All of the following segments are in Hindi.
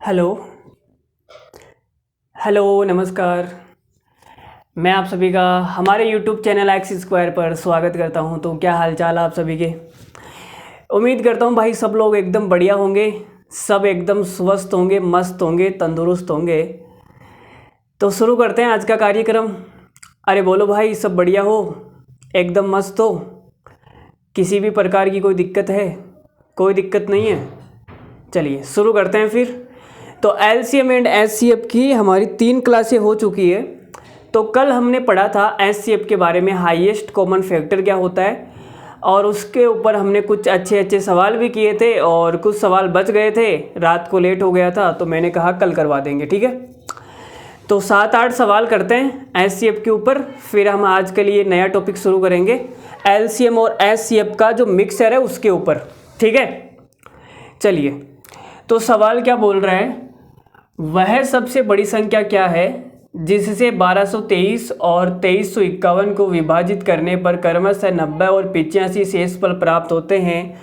हेलो। हेलो, नमस्कार। मैं आप सभी का हमारे यूट्यूब चैनल एक्स स्क्वायर पर स्वागत करता हूं। तो क्या हाल चाल आप सभी के? उम्मीद करता हूं भाई सब लोग एकदम बढ़िया होंगे, सब एकदम स्वस्थ होंगे, मस्त होंगे, तंदुरुस्त होंगे। तो शुरू करते हैं आज का कार्यक्रम। अरे बोलो भाई, सब बढ़िया हो, एकदम मस्त हो, किसी भी प्रकार की कोई दिक्कत है? कोई दिक्कत नहीं है? चलिए शुरू करते हैं फिर। तो एलसीएम एंड एचसीएफ की हमारी 3 क्लासें हो चुकी है। तो कल हमने पढ़ा था एचसीएफ के बारे में, हाईएस्ट कॉमन फैक्टर क्या होता है, और उसके ऊपर हमने कुछ अच्छे अच्छे सवाल भी किए थे और कुछ सवाल बच गए थे, रात को लेट हो गया था तो मैंने कहा कल करवा देंगे, ठीक है। तो 7-8 सवाल करते हैं एचसीएफ के ऊपर, फिर हम आज के लिए नया टॉपिक शुरू करेंगे एलसीएम और एचसीएफ का जो मिक्सचर है उसके ऊपर, ठीक है। चलिए, तो सवाल क्या बोल रहा है, वह सबसे बड़ी संख्या क्या है जिससे 1223 और 2351 को विभाजित करने पर क्रमशः 90 और 85 शेषफल प्राप्त होते हैं।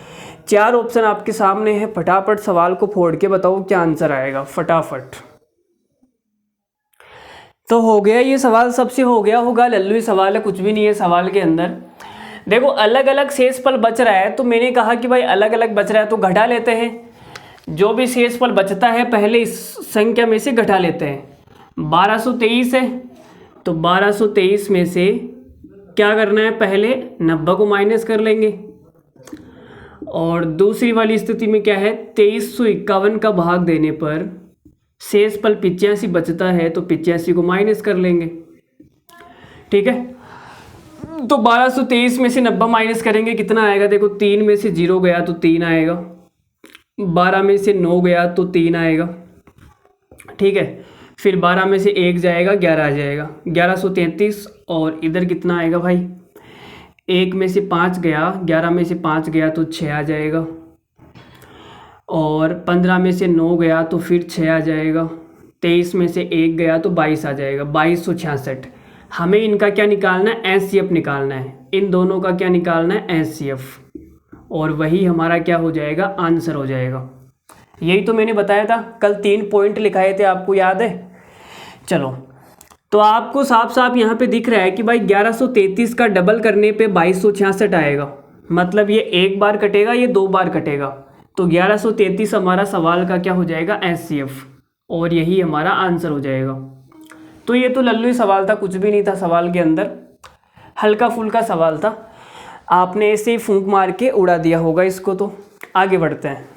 4 ऑप्शन आपके सामने है, फटाफट सवाल को फोड़ के बताओ क्या आंसर आएगा, फटाफट। तो हो गया ये सवाल, सबसे हो गया होगा, लल्लू ही सवाल है, कुछ भी नहीं है सवाल के अंदर। देखो अलग अलग शेषफल बच रहा है, तो मैंने कहा कि भाई अलग अलग बच रहा है तो घटा लेते हैं। जो भी शेषफल बचता है पहले इस संख्या में से घटा लेते हैं। 1223 है तो 1223 में से क्या करना है, पहले 90 को माइनस कर लेंगे। और दूसरी वाली स्थिति में क्या है, 2351 का भाग देने पर शेषफल 85 बचता है तो 85 को माइनस कर लेंगे, ठीक है। तो 1223 में से 90 माइनस करेंगे, कितना आएगा, देखो 3 में से 0 गया तो 3 आएगा, 12 में से 9 गया तो 3 आएगा, ठीक है। फिर 12 में से 1 जाएगा, 11 आ जाएगा, 1133। और इधर कितना आएगा भाई, 1 में से 5 गया, 11 में से 5 गया तो 6 आ जाएगा, और 15 में से 9 गया तो फिर 6 आ जाएगा, 23 में से 1 गया तो 22 आ जाएगा, 2266। हमें इनका क्या निकालना है, एचसीएफ निकालना है, इन दोनों का क्या निकालना है, एचसीएफ, और वही हमारा क्या हो जाएगा, आंसर हो जाएगा। यही तो मैंने बताया था, कल 3 पॉइंट लिखाए थे, आपको याद है। चलो, तो आपको साफ साफ यहाँ पे दिख रहा है कि भाई 1133 का डबल करने पे 2266 आएगा, मतलब ये एक बार कटेगा, ये 2 बार कटेगा, तो 1133 हमारा सवाल का क्या हो जाएगा, एचसीएफ, और यही हमारा आंसर हो जाएगा। तो ये तो लल्लू ही सवाल था, कुछ भी नहीं था सवाल के अंदर, हल्का फुल्का सवाल था, आपने ऐसे ही फूंक मार के उड़ा दिया होगा इसको। तो आगे बढ़ते हैं।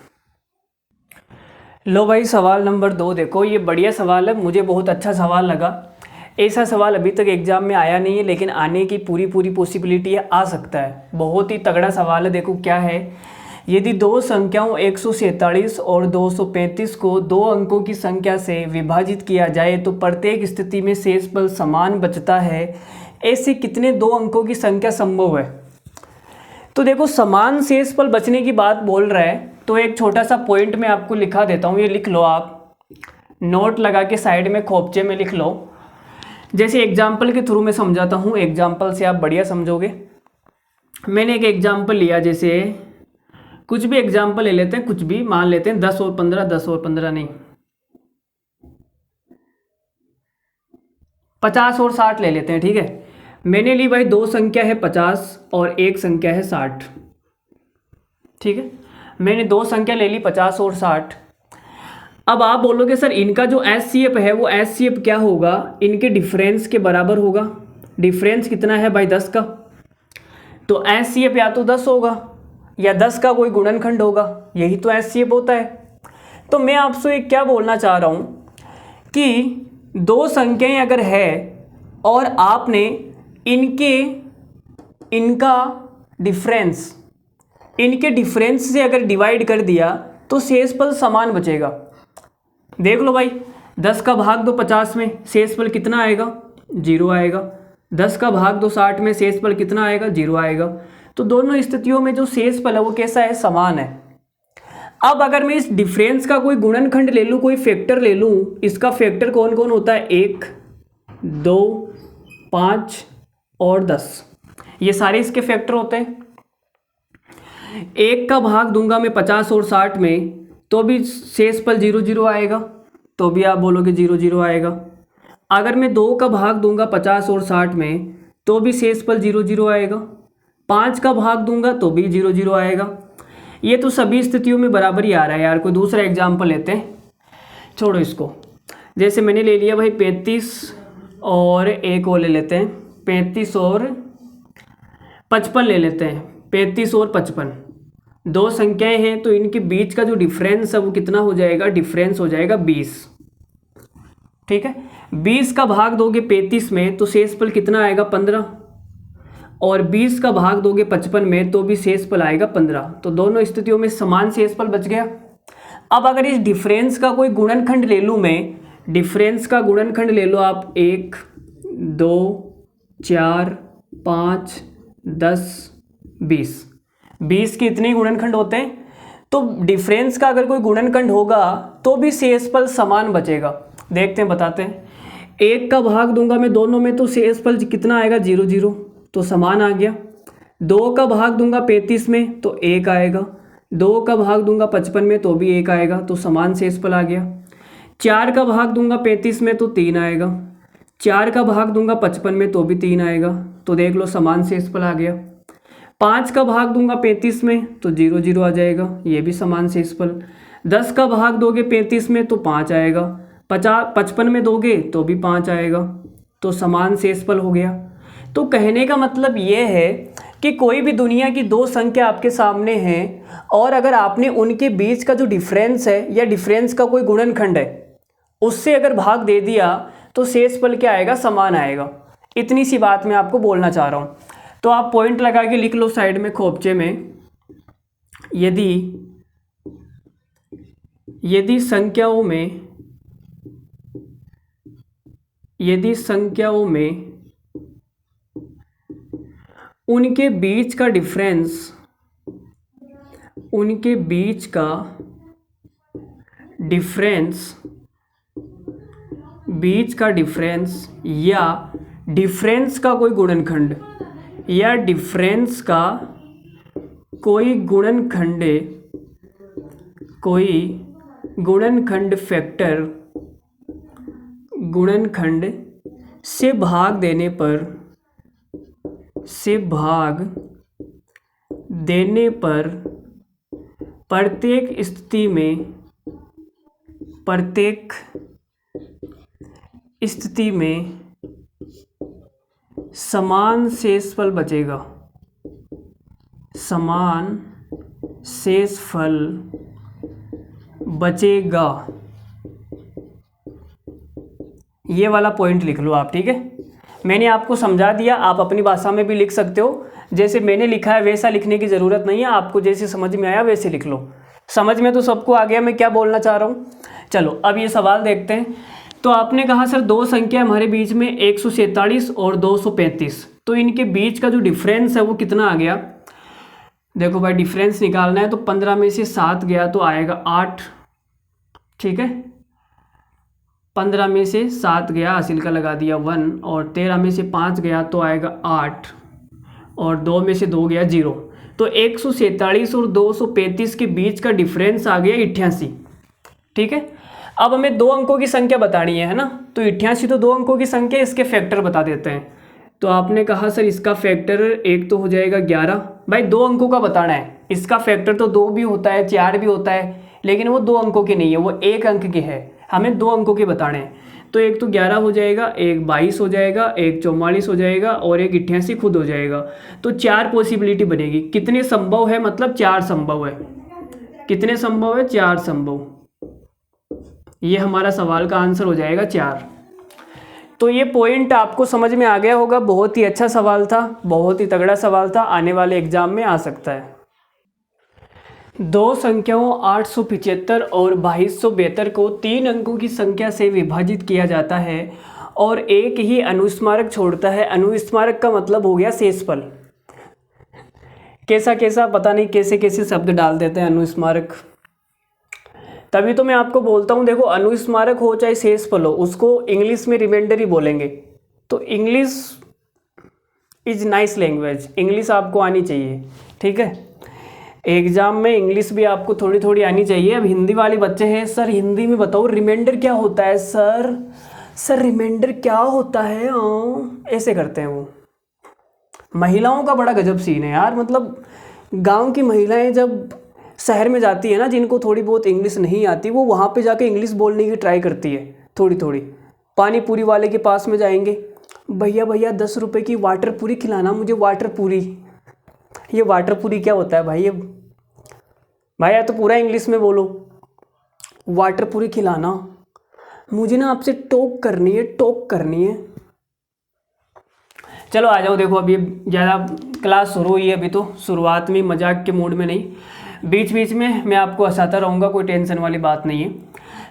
लो भाई, सवाल नंबर 2 देखो, ये बढ़िया सवाल है, मुझे बहुत अच्छा सवाल लगा। ऐसा सवाल अभी तक एग्जाम में आया नहीं है, लेकिन आने की पूरी पूरी पॉसिबिलिटी है, आ सकता है। बहुत ही तगड़ा सवाल है। देखो क्या है, यदि दो संख्याओं 147 और 235 को 2 अंकों की संख्या से विभाजित किया जाए तो प्रत्येक स्थिति में शेषफल समान बचता है, ऐसे कितने 2 अंकों की संख्या संभव है। तो देखो समान शेषफल बचने की बात बोल रहा है, तो एक छोटा सा पॉइंट मैं आपको लिखा देता हूँ, ये लिख लो आप, नोट लगा के साइड में खोपचे में लिख लो। जैसे एग्जाम्पल के थ्रू मैं समझाता हूँ, एग्जाम्पल से आप बढ़िया समझोगे। मैंने एक एग्जाम्पल लिया, जैसे कुछ भी एग्जाम्पल ले लेते हैं, कुछ भी मान लेते हैं, 10 और 15, 10 और 15 नहीं, 50 और 60 ले लेते हैं, ठीक है। मैंने ली भाई 2 संख्या है 50 और 1 संख्या है 60, ठीक है। मैंने 2 संख्या ले ली 50 और 60। अब आप बोलोगे सर इनका जो एचसीएफ है वो एचसीएफ क्या होगा, इनके डिफरेंस के बराबर होगा। डिफरेंस कितना है भाई, 10 का, तो एचसीएफ या तो 10 होगा या 10 का कोई गुणनखंड होगा, यही तो एचसीएफ होता है। तो मैं आपसे क्या बोलना चाह रहा हूँ कि 2 संख्याएं अगर है और आपने इनका डिफरेंस, इनके डिफरेंस से अगर डिवाइड कर दिया तो शेषफल समान बचेगा। देख लो भाई, 10 का भाग दो 50 में, शेषफल कितना आएगा, 0 आएगा। 10 का भाग दो 60 में, शेषफल कितना आएगा, 0 आएगा। तो दोनों स्थितियों में जो शेषफल है वो कैसा है, समान है। अब अगर मैं इस डिफरेंस का कोई गुणनखंड ले लूँ, कोई फैक्टर ले लूँ, इसका फैक्टर कौन कौन होता है, 1, 2, 5 और 10, ये सारे इसके फैक्टर होते हैं। 1 का भाग दूंगा मैं 50 और 60 में तो भी शेषफल 0 0 आएगा, तो भी आप बोलोगे 0 0 आएगा। अगर मैं 2 का भाग दूंगा 50 और 60 में तो भी शेषफल 0 0 आएगा। 5 का भाग दूंगा तो भी 0 0 आएगा। ये तो सभी स्थितियों में बराबर ही आ रहा है यार। कोई दूसरा एग्जाम्पल लेते हैं, छोड़ो इसको। जैसे मैंने ले लिया भाई 35 और एक और ले लेते हैं 35 और 55 ले लेते हैं। 35 और 55 दो संख्याएं हैं तो इनके बीच का जो डिफरेंस है वो कितना हो जाएगा? डिफरेंस हो जाएगा 20। ठीक है, 20 का भाग दोगे 35 में तो शेषफल कितना आएगा? 15। और 20 का भाग दोगे 55 में तो भी शेषफल आएगा 15। तो दोनों स्थितियों में समान शेषफल बच गया। अब अगर इस डिफरेंस का कोई गुणनखंड ले लूँ मैं, डिफरेंस का गुणनखंड ले लो आप 1 2 4 5 10 20। 20 के इतने गुणनखंड होते हैं, तो डिफरेंस का अगर कोई गुणनखंड होगा तो भी शेषफल समान बचेगा। देखते हैं, बताते हैं। 1 का भाग दूंगा मैं दोनों में तो शेषफल कितना आएगा? 0 0, तो समान आ गया। 2 का भाग दूंगा 35 में तो 1 आएगा। 2 का भाग दूंगा 55 में तो भी 1 आएगा, तो समान शेषफल आ गया। 4 का भाग दूंगा 35 में तो 3 आएगा। 4 का भाग दूंगा 55 में तो भी 3 आएगा, तो देख लो समान शेषफल आ गया। 5 का भाग दूंगा 35 में तो 0 0 आ जाएगा, ये भी समान शेषफल। 10 का भाग दोगे 35 में तो 5 आएगा। 55 में दोगे तो भी 5 आएगा, तो समान शेषफल हो गया। तो कहने का मतलब ये है कि कोई भी दुनिया की दो संख्या आपके सामने हैं और अगर आपने उनके बीच का जो डिफरेंस है या डिफरेंस का कोई गुणनखंड है उससे अगर भाग दे दिया तो शेषफल क्या आएगा? समान आएगा। इतनी सी बात मैं आपको बोलना चाह रहा हूँ। तो आप पॉइंट लगा के लिख लो साइड में खोपचे में, यदि संख्याओं में उनके बीच का डिफरेंस या डिफरेंस का कोई गुणनखंड या डिफरेंस का कोई गुणनखंड फैक्टर गुणनखंड से भाग देने पर प्रत्येक स्थिति में समान शेषफल बचेगा। समान शेषफल बचेगा, ये वाला पॉइंट लिख लो आप। ठीक है, मैंने आपको समझा दिया, आप अपनी भाषा में भी लिख सकते हो। जैसे मैंने लिखा है वैसा लिखने की ज़रूरत नहीं है, आपको जैसे समझ में आया वैसे लिख लो। समझ में तो सबको आ गया मैं क्या बोलना चाह रहा हूँ। चलो अब ये सवाल देखते हैं। तो आपने कहा सर दो संख्या हमारे बीच में 147 और 235, तो इनके बीच का जो डिफरेंस है वो कितना आ गया? देखो भाई डिफरेंस निकालना है तो 15 में से 7 गया तो आएगा 8। ठीक है, 15 में से 7 गया, हासिल का लगा दिया 1, और 13 में से 5 गया तो आएगा 8, और 2 में से 2 गया 0। तो 147 और 235 के बीच का डिफरेंस आ गया 88। ठीक है, अब हमें दो अंकों की संख्या बतानी है ना, तो 88 तो दो अंकों की संख्या, इसके फैक्टर बता देते हैं। तो आपने कहा सर इसका फैक्टर एक तो हो जाएगा 11। भाई दो अंकों का बताना है, इसका फैक्टर तो 2 भी होता है 4 भी होता है, लेकिन वो 2 अंकों के नहीं है, वो 1 अंक के है। हमें 2 अंकों के बताने हैं। तो एक तो 11 हो जाएगा, एक 22 हो जाएगा, एक 44 हो जाएगा और एक 88 खुद हो जाएगा। तो 4 पॉसिबिलिटी बनेगी। कितने संभव है? मतलब 4 संभव है। कितने संभव है? 4 संभव। ये हमारा सवाल का आंसर हो जाएगा 4। तो ये पॉइंट आपको समझ में आ गया होगा। बहुत ही अच्छा सवाल था, बहुत ही तगड़ा सवाल था, आने वाले एग्जाम में आ सकता है। दो संख्याओं 875 और 2272 को 3 अंकों की संख्या से विभाजित किया जाता है और एक ही अनुस्मारक छोड़ता है। अनुस्मारक का मतलब हो गया शेषफल। कैसा कैसा पता नहीं कैसे कैसे शब्द डाल देते हैं अनुस्मारक, तभी तो मैं आपको बोलता हूँ। देखो अनुस्मारक हो चाहे शेषफल हो, उसको इंग्लिश में रिमाइंडर ही बोलेंगे। तो English is nice language, English आपको आनी चाहिए। ठीक है, एग्जाम में इंग्लिश भी आपको थोड़ी थोड़ी आनी चाहिए। अब हिंदी वाले बच्चे हैं, सर हिंदी में बताओ रिमाइंडर क्या होता है सर रिमाइंडर क्या होता है, ऐसे करते हैं वो। महिलाओं का बड़ा गजब सीन है यार, मतलब गांव की महिलाएं जब शहर में जाती है ना, जिनको थोड़ी बहुत इंग्लिश नहीं आती, वो वहाँ पे जाके इंग्लिश बोलने की ट्राई करती है थोड़ी थोड़ी। पानी पूरी वाले के पास में जाएंगे, भैया भैया 10 रुपये की वाटर पूरी खिलाना मुझे, वाटर पूरी। ये वाटर पूरी क्या होता है भाई? ये भाई या तो पूरा इंग्लिश में बोलो, वाटर पूरी खिलाना मुझे ना, आपसे टॉक करनी है। चलो आ जाओ, देखो अभी ज़्यादा क्लास शुरू हुई है, अभी तो शुरुआत में मजाक के मूड में नहीं, बीच बीच में मैं आपको हंसाता रहूँगा, कोई टेंशन वाली बात नहीं है।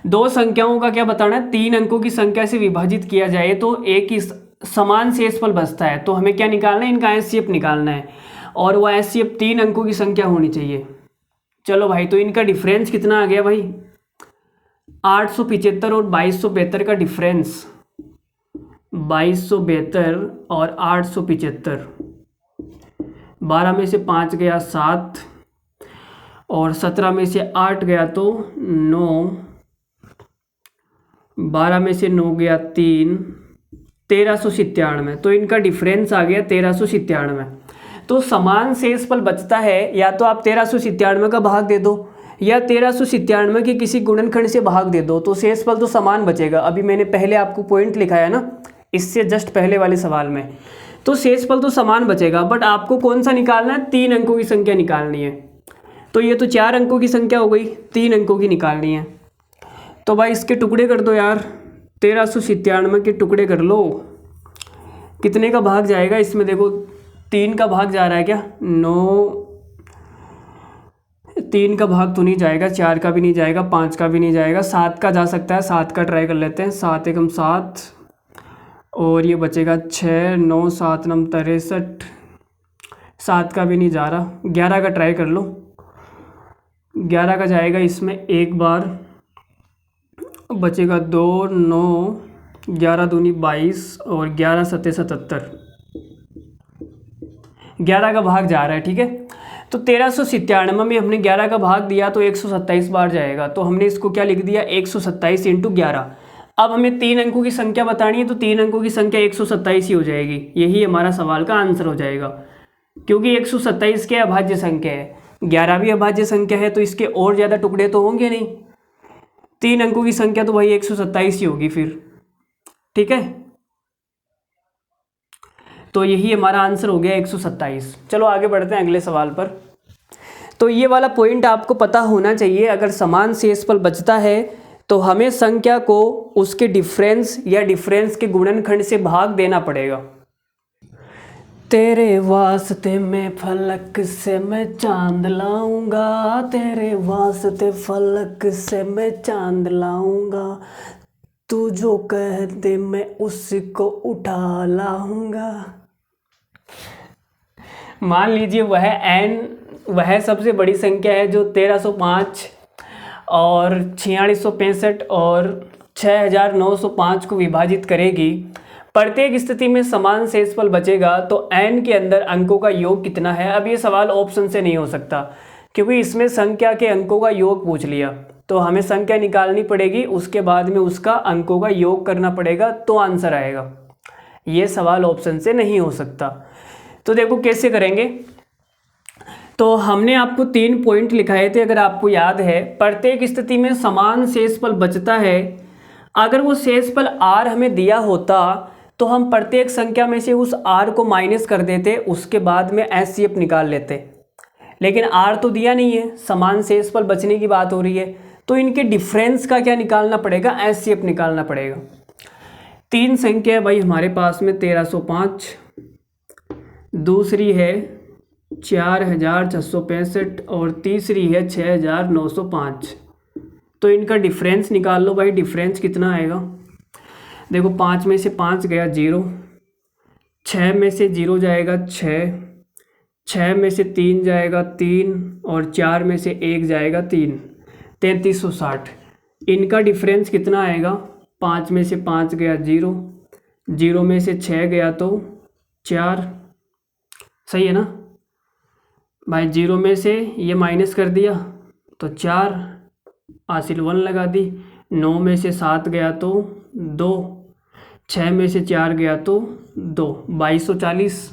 दो संख्याओं का क्या बताना है, 3 अंकों की संख्या से विभाजित किया जाए तो एक ही समान शेषफल बचता है। तो हमें क्या निकालना है, इनका एचसीएफ निकालना है, और वो एचसीएफ 3 अंकों की संख्या होनी चाहिए। चलो भाई, तो इनका डिफरेंस कितना आ गया भाई, 875 और 2272 का डिफरेंस, 2272 और 875, 12 में से 5 गया 7, और 17 में से 8 गया तो 9, 12 में से 9 गया 3, 1397। तो इनका डिफरेंस आ गया 1397। तो समान शेषफल बचता है, या तो आप 1397 का भाग दे दो, या 1397 के किसी गुणनखंड से भाग दे दो, तो शेषफल तो समान बचेगा। अभी मैंने पहले आपको पॉइंट लिखाया ना, इससे जस्ट पहले वाले सवाल में, तो शेषफल तो समान बचेगा, बट आपको कौन सा निकालना है, 3 अंकों की संख्या निकालनी है। तो ये तो 4 अंकों की संख्या हो गई, 3 अंकों की निकालनी है। तो भाई इसके टुकड़े कर दो यार, 1397 के टुकड़े कर लो, कितने का भाग जाएगा इसमें, देखो 3 का भाग जा रहा है क्या, 9, 3 का भाग तो नहीं जाएगा, 4 का भी नहीं जाएगा, 5 का भी नहीं जाएगा, 7 का जा सकता है, 7 का ट्राई कर लेते हैं, 7 एकम 7, और ये बचेगा 6, 9, 7 9 63, 7 का भी नहीं जा रहा, 11 का ट्राई कर लो, 11 का जाएगा इसमें एक बार, बचेगा 2, 9, 11 दूनी 22, और 11 सत्ते 77, 11 का भाग जा रहा है, ठीक है। तो 1397 में हमने 11 का भाग दिया तो 127 बार जाएगा, तो हमने इसको क्या लिख दिया, 127 × 11। अब हमें 3 अंकों की संख्या बतानी है, तो 3 अंकों की संख्या 127 ही हो जाएगी, यही हमारा सवाल का आंसर हो जाएगा, क्योंकि 127 क्या अभाज्य संख्या है, 11 भी अभाज्य संख्या है, तो इसके और ज़्यादा टुकड़े तो होंगे नहीं, 3 अंकों की संख्या तो भाई 127 ही होगी फिर, ठीक है। तो यही हमारा आंसर हो गया 127। चलो आगे बढ़ते हैं अगले सवाल पर। तो ये वाला पॉइंट आपको पता होना चाहिए, अगर समान शेषफल बचता है तो हमें संख्या को उसके डिफरेंस या डिफरेंस के गुणनखंड से भाग देना पड़ेगा। तेरे वास्ते मैं फलक से मैं चांद लाऊंगा, तेरे वास्ते फलक से मैं चांद लाऊंगा, तू जो कह दे मैं उसको उठा लाऊंगा। मान लीजिए वह सबसे बड़ी संख्या है जो 1305 और 4665 और 6905 को विभाजित करेगी। प्रत्येक स्थिति में समान शेषफल बचेगा, तो n के अंदर अंकों का योग कितना है। अब ये सवाल ऑप्शन से नहीं हो सकता, क्योंकि इसमें संख्या के अंकों का योग पूछ लिया, तो हमें संख्या निकालनी पड़ेगी, उसके बाद में उसका अंकों का योग करना पड़ेगा, तो आंसर आएगा। ये सवाल ऑप्शन से नहीं हो सकता। तो देखो कैसे करेंगे। तो हमने आपको 3 पॉइंट लिखाए थे, अगर आपको याद है। प्रत्येक स्थिति में समान शेषफल बचता है। अगर वो शेषफल r हमें दिया होता तो हम प्रत्येक संख्या में से उस r को माइनस कर देते, उसके बाद में एचसीएफ निकाल लेते, लेकिन r तो दिया नहीं है, समान शेषफल बचने की बात हो रही है, तो इनके डिफरेंस का क्या निकालना पड़ेगा, एचसीएफ निकालना पड़ेगा। 3 संख्या है भाई हमारे पास में 1305, दूसरी है 4665 और तीसरी है 6905। तो इनका डिफरेंस निकाल लो भाई। डिफरेंस कितना आएगा, देखो 5 में से 5 गया 0, 6 में से 0 जाएगा 6, 6 में से 3 जाएगा 3, और 4 में से 1 जाएगा 3, 3360। इनका डिफरेंस कितना आएगा, 5 में से 5 गया 0, 0 में से 6 गया तो 4, सही है ना। भाई 0 में से ये माइनस कर दिया तो 4, हासिल 1 लगा दी। 9 में से 7 गया तो 2, 6 में से 4 गया तो 2, 2240।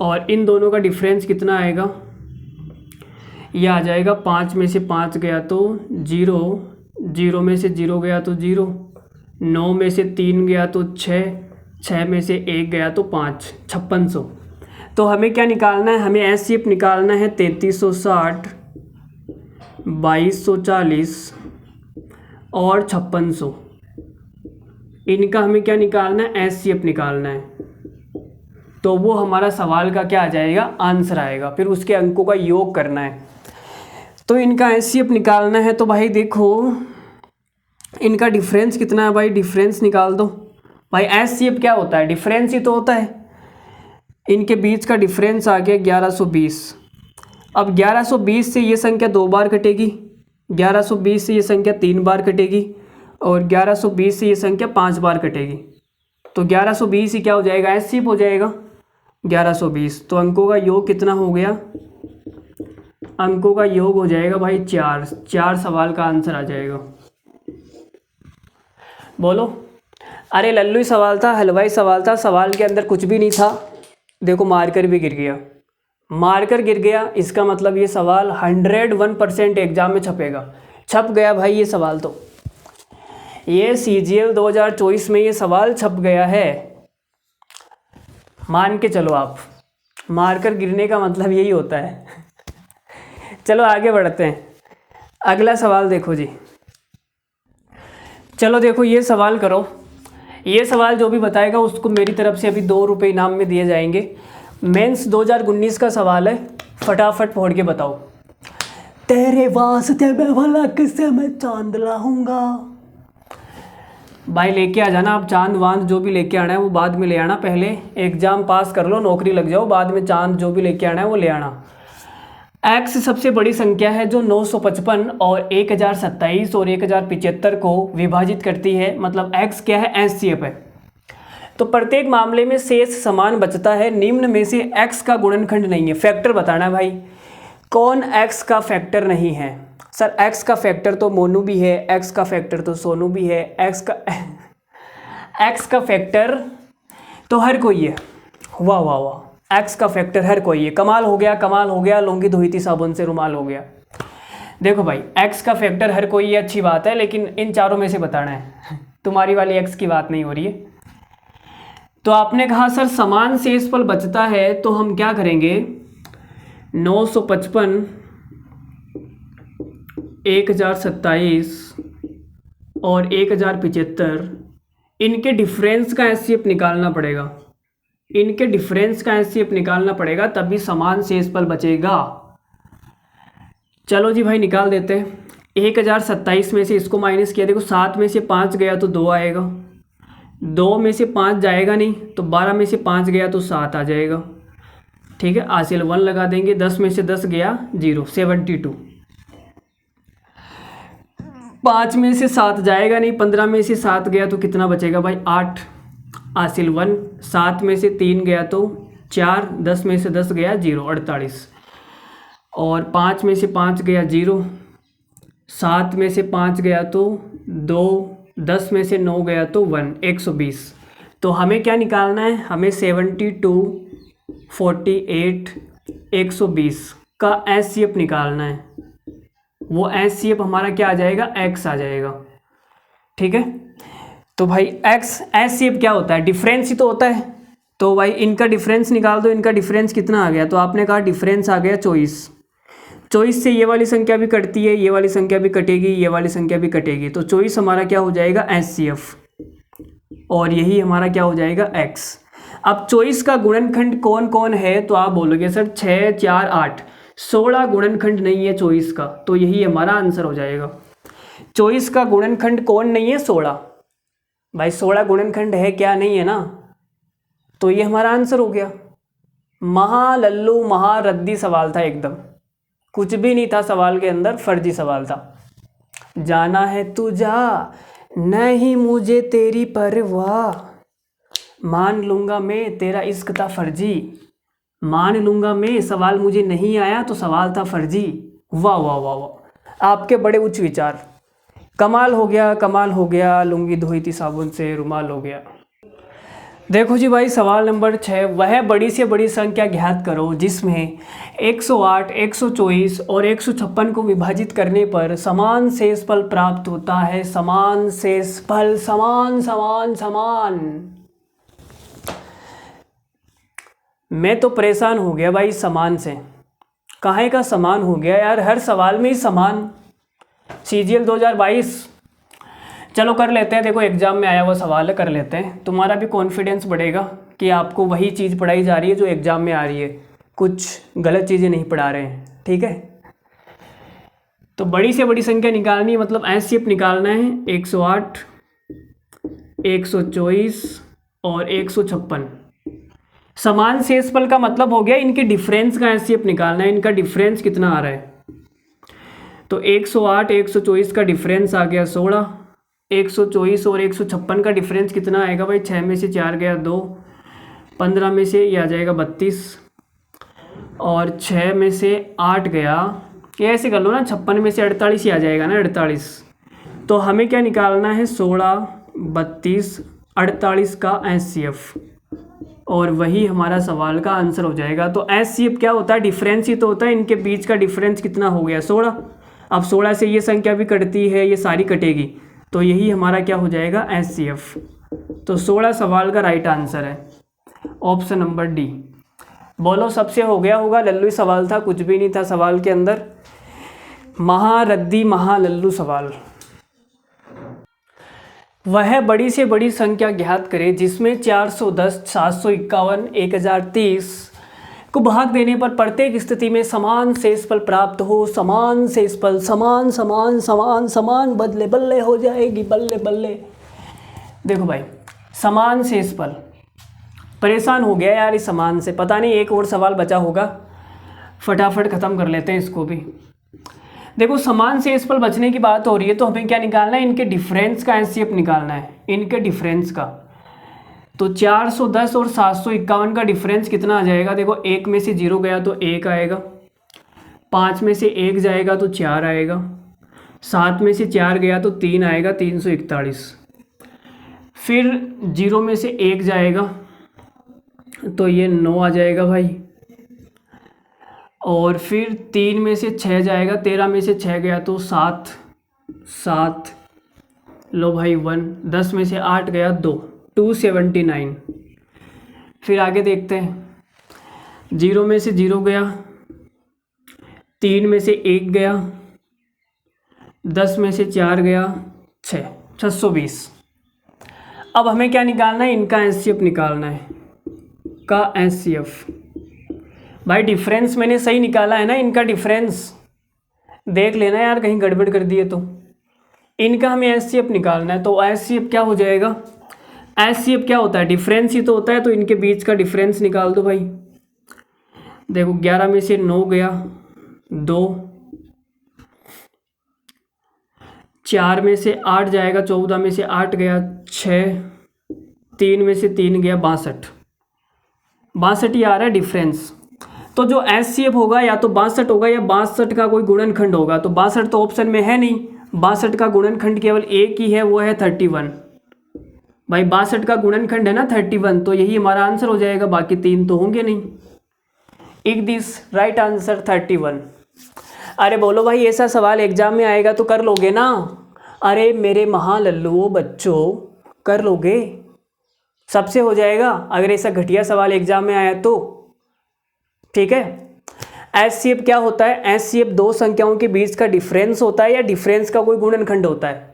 और इन दोनों का डिफरेंस कितना आएगा, ये आ जाएगा 5 में से 5 गया तो 0, 0 में से 0 गया तो 0, 9 में से 3 गया तो 6, 6 में से 1 गया तो 5, 5600। तो हमें क्या निकालना है, हमें एचसीएफ निकालना है 3360, 2240 और 5600। इनका हमें क्या निकालना है, एचसीएफ निकालना है। तो वो हमारा सवाल का क्या आ जाएगा, आंसर आएगा। फिर उसके अंकों का योग करना है। तो इनका एचसीएफ निकालना है तो भाई देखो इनका डिफरेंस कितना है, भाई डिफरेंस निकाल दो। भाई एचसीएफ क्या होता है, डिफरेंस ही तो होता है। इनके बीच का डिफरेंस आ गया 1120। अब 1120 से ये संख्या 2 बार कटेगी, 1120 से ये संख्या 3 बार कटेगी और 1120 से ये संख्या 5 बार कटेगी। तो 1120 ही क्या हो जाएगा, एचसीएफ हो जाएगा 1120। तो अंकों का योग कितना हो गया, अंकों का योग हो जाएगा भाई 4। 4 सवाल का आंसर आ जाएगा। बोलो, अरे लल्लू ही सवाल था, हलवाई सवाल था, सवाल के अंदर कुछ भी नहीं था। देखो मारकर भी गिर गया, मारकर गिर गया, इसका मतलब ये सवाल 101% एग्जाम में छपेगा। छप गया भाई ये सवाल, तो ये CGL 2024 में ये सवाल छप गया है, मान के चलो आप। मारकर गिरने का मतलब यही होता है। चलो आगे बढ़ते हैं, अगला सवाल देखो जी। चलो देखो ये सवाल करो, ये सवाल जो भी बताएगा उसको मेरी तरफ से अभी 2 रुपये इनाम में दिए जाएंगे। मेंस 2019 का सवाल है, फटाफट पढ़ के बताओ। तेरे वास्ते मैं भला किससे मैं चांद लाऊंगा। भाई लेके आ जाना आप चांद वांद, जो भी लेके आना है वो बाद में ले आना। पहले एग्जाम पास कर लो, नौकरी लग जाओ, बाद में चांद जो भी लेके आना है वो ले आना। एक्स सबसे बड़ी संख्या है जो 955 और 1027 और 1075 को विभाजित करती है, मतलब एक्स क्या है, एचसीएफ है। तो प्रत्येक मामले में शेष समान बचता है, निम्न में से एक्स का गुणनखंड नहीं है। फैक्टर बताना है भाई, कौन एक्स का फैक्टर नहीं है। सर एक्स का फैक्टर तो मोनू भी है, एक्स का फैक्टर तो सोनू भी है, एक्स का फैक्टर तो हर कोई है। वाह वाह वाह, एक्स का फैक्टर हर कोई है। कमाल हो गया, कमाल हो गया, लुंगी धोई थी साबुन से रुमाल हो गया। देखो भाई एक्स का फैक्टर हर कोई, ये अच्छी बात है, लेकिन इन चारों में से बताना है। तुम्हारी वाली एक्स की बात नहीं हो रही है। तो आपने कहा सर समान शेषफल बचता है, तो हम क्या करेंगे, 955, 1027 और 1075, इनके डिफरेंस का एचसीएफ निकालना पड़ेगा। इनके डिफरेंस का एचसीएफ निकालना पड़ेगा, तभी समान शेषफल बचेगा। चलो जी भाई निकाल देते हैं। 1027 में से इसको माइनस किया, देखो 7 में से 5 गया तो 2 आएगा, 2 में से 5 जाएगा नहीं, तो 12 में से 5 गया तो 7 आ जाएगा। ठीक है, हासिल 1 लगा देंगे। 10 में से 10 गया 0, 72। 5 में से 7 जाएगा नहीं, 15 में से 7 गया तो कितना बचेगा भाई, 8, हासिल 1। 7 में से 3 गया तो 4, 10 में से 10 गया 0, 48। और 5 में से 5 गया 0, 7 में से 5 गया तो 2, 10 में से 9 गया तो 1, 120। तो हमें क्या निकालना है, हमें 72, 48, 120 का एचसीएफ निकालना है। वो एचसीएफ हमारा क्या आ जाएगा, एक्स आ जाएगा। ठीक है, तो भाई एक्स एचसीएफ क्या होता है, डिफरेंस ही तो होता है। तो भाई इनका डिफरेंस निकाल दो। इनका डिफरेंस कितना आ गया, तो आपने कहा डिफरेंस आ गया 24। 24 से ये वाली संख्या भी कटती है, ये वाली संख्या भी कटेगी, ये वाली संख्या भी कटेगी, तो 24 हमारा क्या हो जाएगा, एचसीएफ, और यही हमारा क्या हो जाएगा, एक्स। अब 24 का गुणनखंड कौन कौन है, तो आप बोलोगे सर 6, 4, 8, 16 गुणनखंड नहीं है 24 का, तो यही हमारा आंसर हो जाएगा। 24 का गुणनखंड कौन नहीं है, 16। भाई 16 गुणनखंड है क्या, नहीं है ना, तो ये हमारा आंसर हो गया। लल्लू रद्दी सवाल था एकदम, कुछ भी नहीं था सवाल के अंदर, फर्जी सवाल था। जाना है तू जा, नहीं मुझे तेरी परवाह, मान लूँगा मैं तेरा इश्क था फर्जी। मान लूँगा मैं, सवाल मुझे नहीं आया तो सवाल था फर्जी। वाह वाह वाह वाह, आपके बड़े उच्च विचार। कमाल हो गया, कमाल हो गया। लुंगी धोई थी साबुन से, रुमाल हो गया। देखो जी भाई, सवाल नंबर 6, वह बड़ी से बड़ी संख्या ज्ञात करो जिसमें 108, 124 और 156 को विभाजित करने पर समान शेषफल प्राप्त होता है। समान शेषफल, समान समान समान। मैं तो परेशान हो गया भाई समान से। काहे का समान हो गया यार, हर सवाल में ही समान। CGL 2022 चलो कर लेते हैं। देखो एग्जाम में आया हुआ सवाल है, कर लेते हैं। तुम्हारा भी कॉन्फिडेंस बढ़ेगा कि आपको वही चीज़ पढ़ाई जा रही है जो एग्जाम में आ रही है, कुछ गलत चीज़ें नहीं पढ़ा रहे हैं, ठीक है। तो बड़ी से बड़ी संख्या निकालनी है, मतलब एचसीएफ निकालना है। 108, 124 और 156। समान शेषफल का मतलब हो गया इनके डिफरेंस का एचसीएफ निकालना है। इनका डिफरेंस कितना आ रहा है, तो 108, 124 का डिफरेंस आ गया 16। 124 और 156 का डिफरेंस कितना आएगा भाई, 6 में से 4 गया 2, 15 में से ये आ जाएगा 32 और 6 में से 8 गया, ये ऐसे कर लो ना, 56 में से 48 ही आ जाएगा ना, 48। तो हमें क्या निकालना है, 16, 32, 48 का एचसीएफ, और वही हमारा सवाल का आंसर हो जाएगा। तो एचसीएफ क्या होता है, डिफरेंस ही तो होता है। इनके बीच का डिफरेंस कितना हो गया, 16। अब 16 से ये संख्या भी कटती है, ये सारी कटेगी, तो यही हमारा क्या हो जाएगा, एचसीएफ। तो 16 सवाल का राइट आंसर है ऑप्शन नंबर डी। बोलो सबसे हो गया होगा, लल्लू सवाल था, कुछ भी नहीं था सवाल के अंदर। महारद्दी महालल्लू सवाल। वह बड़ी से बड़ी संख्या ज्ञात करे जिसमें 410, 751, 1030 को भाग देने पर प्रत्येक स्थिति में समान शेषफल प्राप्त हो। समान शेषफल, समान समान समान समान, बल्ले बल्ले हो जाएगी, बल्ले बल्ले। देखो भाई, समान शेषफल, परेशान हो गया यार इस समान से। पता नहीं एक और सवाल बचा होगा, फटाफट ख़त्म कर लेते हैं इसको भी। देखो समान शेषफल बचने की बात हो रही है, तो हमें क्या निकालना है, इनके डिफरेंस का एचसीएफ निकालना है, इनके डिफरेंस का। तो 410 और 751 का डिफरेंस कितना आ जाएगा, देखो 1 में से 0 गया तो 1 आएगा, 5 में से 1 जाएगा तो 4 आएगा, 7 में से 4 गया तो 3 आएगा, 341। फिर 0 में से 1 जाएगा तो ये 9 आ जाएगा भाई, और फिर 3 में से 6 जाएगा, 13 में से 6 गया तो 7, 7 लो भाई 1, 10 में से 8 गया 2, 279। फिर आगे देखते हैं, 0 में से 0 गया, 3 में से 1 गया, 10 में से 4 गया 6, 620। अब हमें क्या निकालना है, इनका एचसीएफ निकालना है, का एचसीएफ। भाई डिफरेंस मैंने सही निकाला है ना, इनका डिफरेंस देख लेना यार, कहीं गड़बड़ कर दिए तो। इनका हमें एचसीएफ निकालना है, तो एचसीएफ क्या हो जाएगा, एचसीएफ क्या होता है, डिफरेंस ही तो होता है, तो इनके बीच का डिफरेंस निकाल दो भाई। देखो 11 में से 9 गया 2, 4 में से 8 जाएगा, 14 में से 8 गया 6, 3 में से 3 गया 62, 62 ही आ रहा है डिफरेंस। तो जो एचसीएफ होगा या तो 62 होगा या 62 का कोई गुणनखंड होगा। तो 62 तो ऑप्शन में है नहीं, 62 का गुणनखंड केवल एक ही है, वो है 31। भाई 62 का गुणनखंड है ना 31, तो यही हमारा आंसर हो जाएगा, बाकी 3 तो होंगे नहीं। इक दिस राइट आंसर 31। अरे बोलो भाई, ऐसा सवाल एग्जाम में आएगा तो कर लोगे ना? अरे मेरे महालल्लुओं बच्चों, कर लोगे, सबसे हो जाएगा अगर ऐसा घटिया सवाल एग्जाम में आया तो। ठीक है, एचसीएफ क्या होता है, एचसीएफ दो संख्याओं के बीच का डिफरेंस होता है या डिफरेंस का कोई गुणनखंड होता है।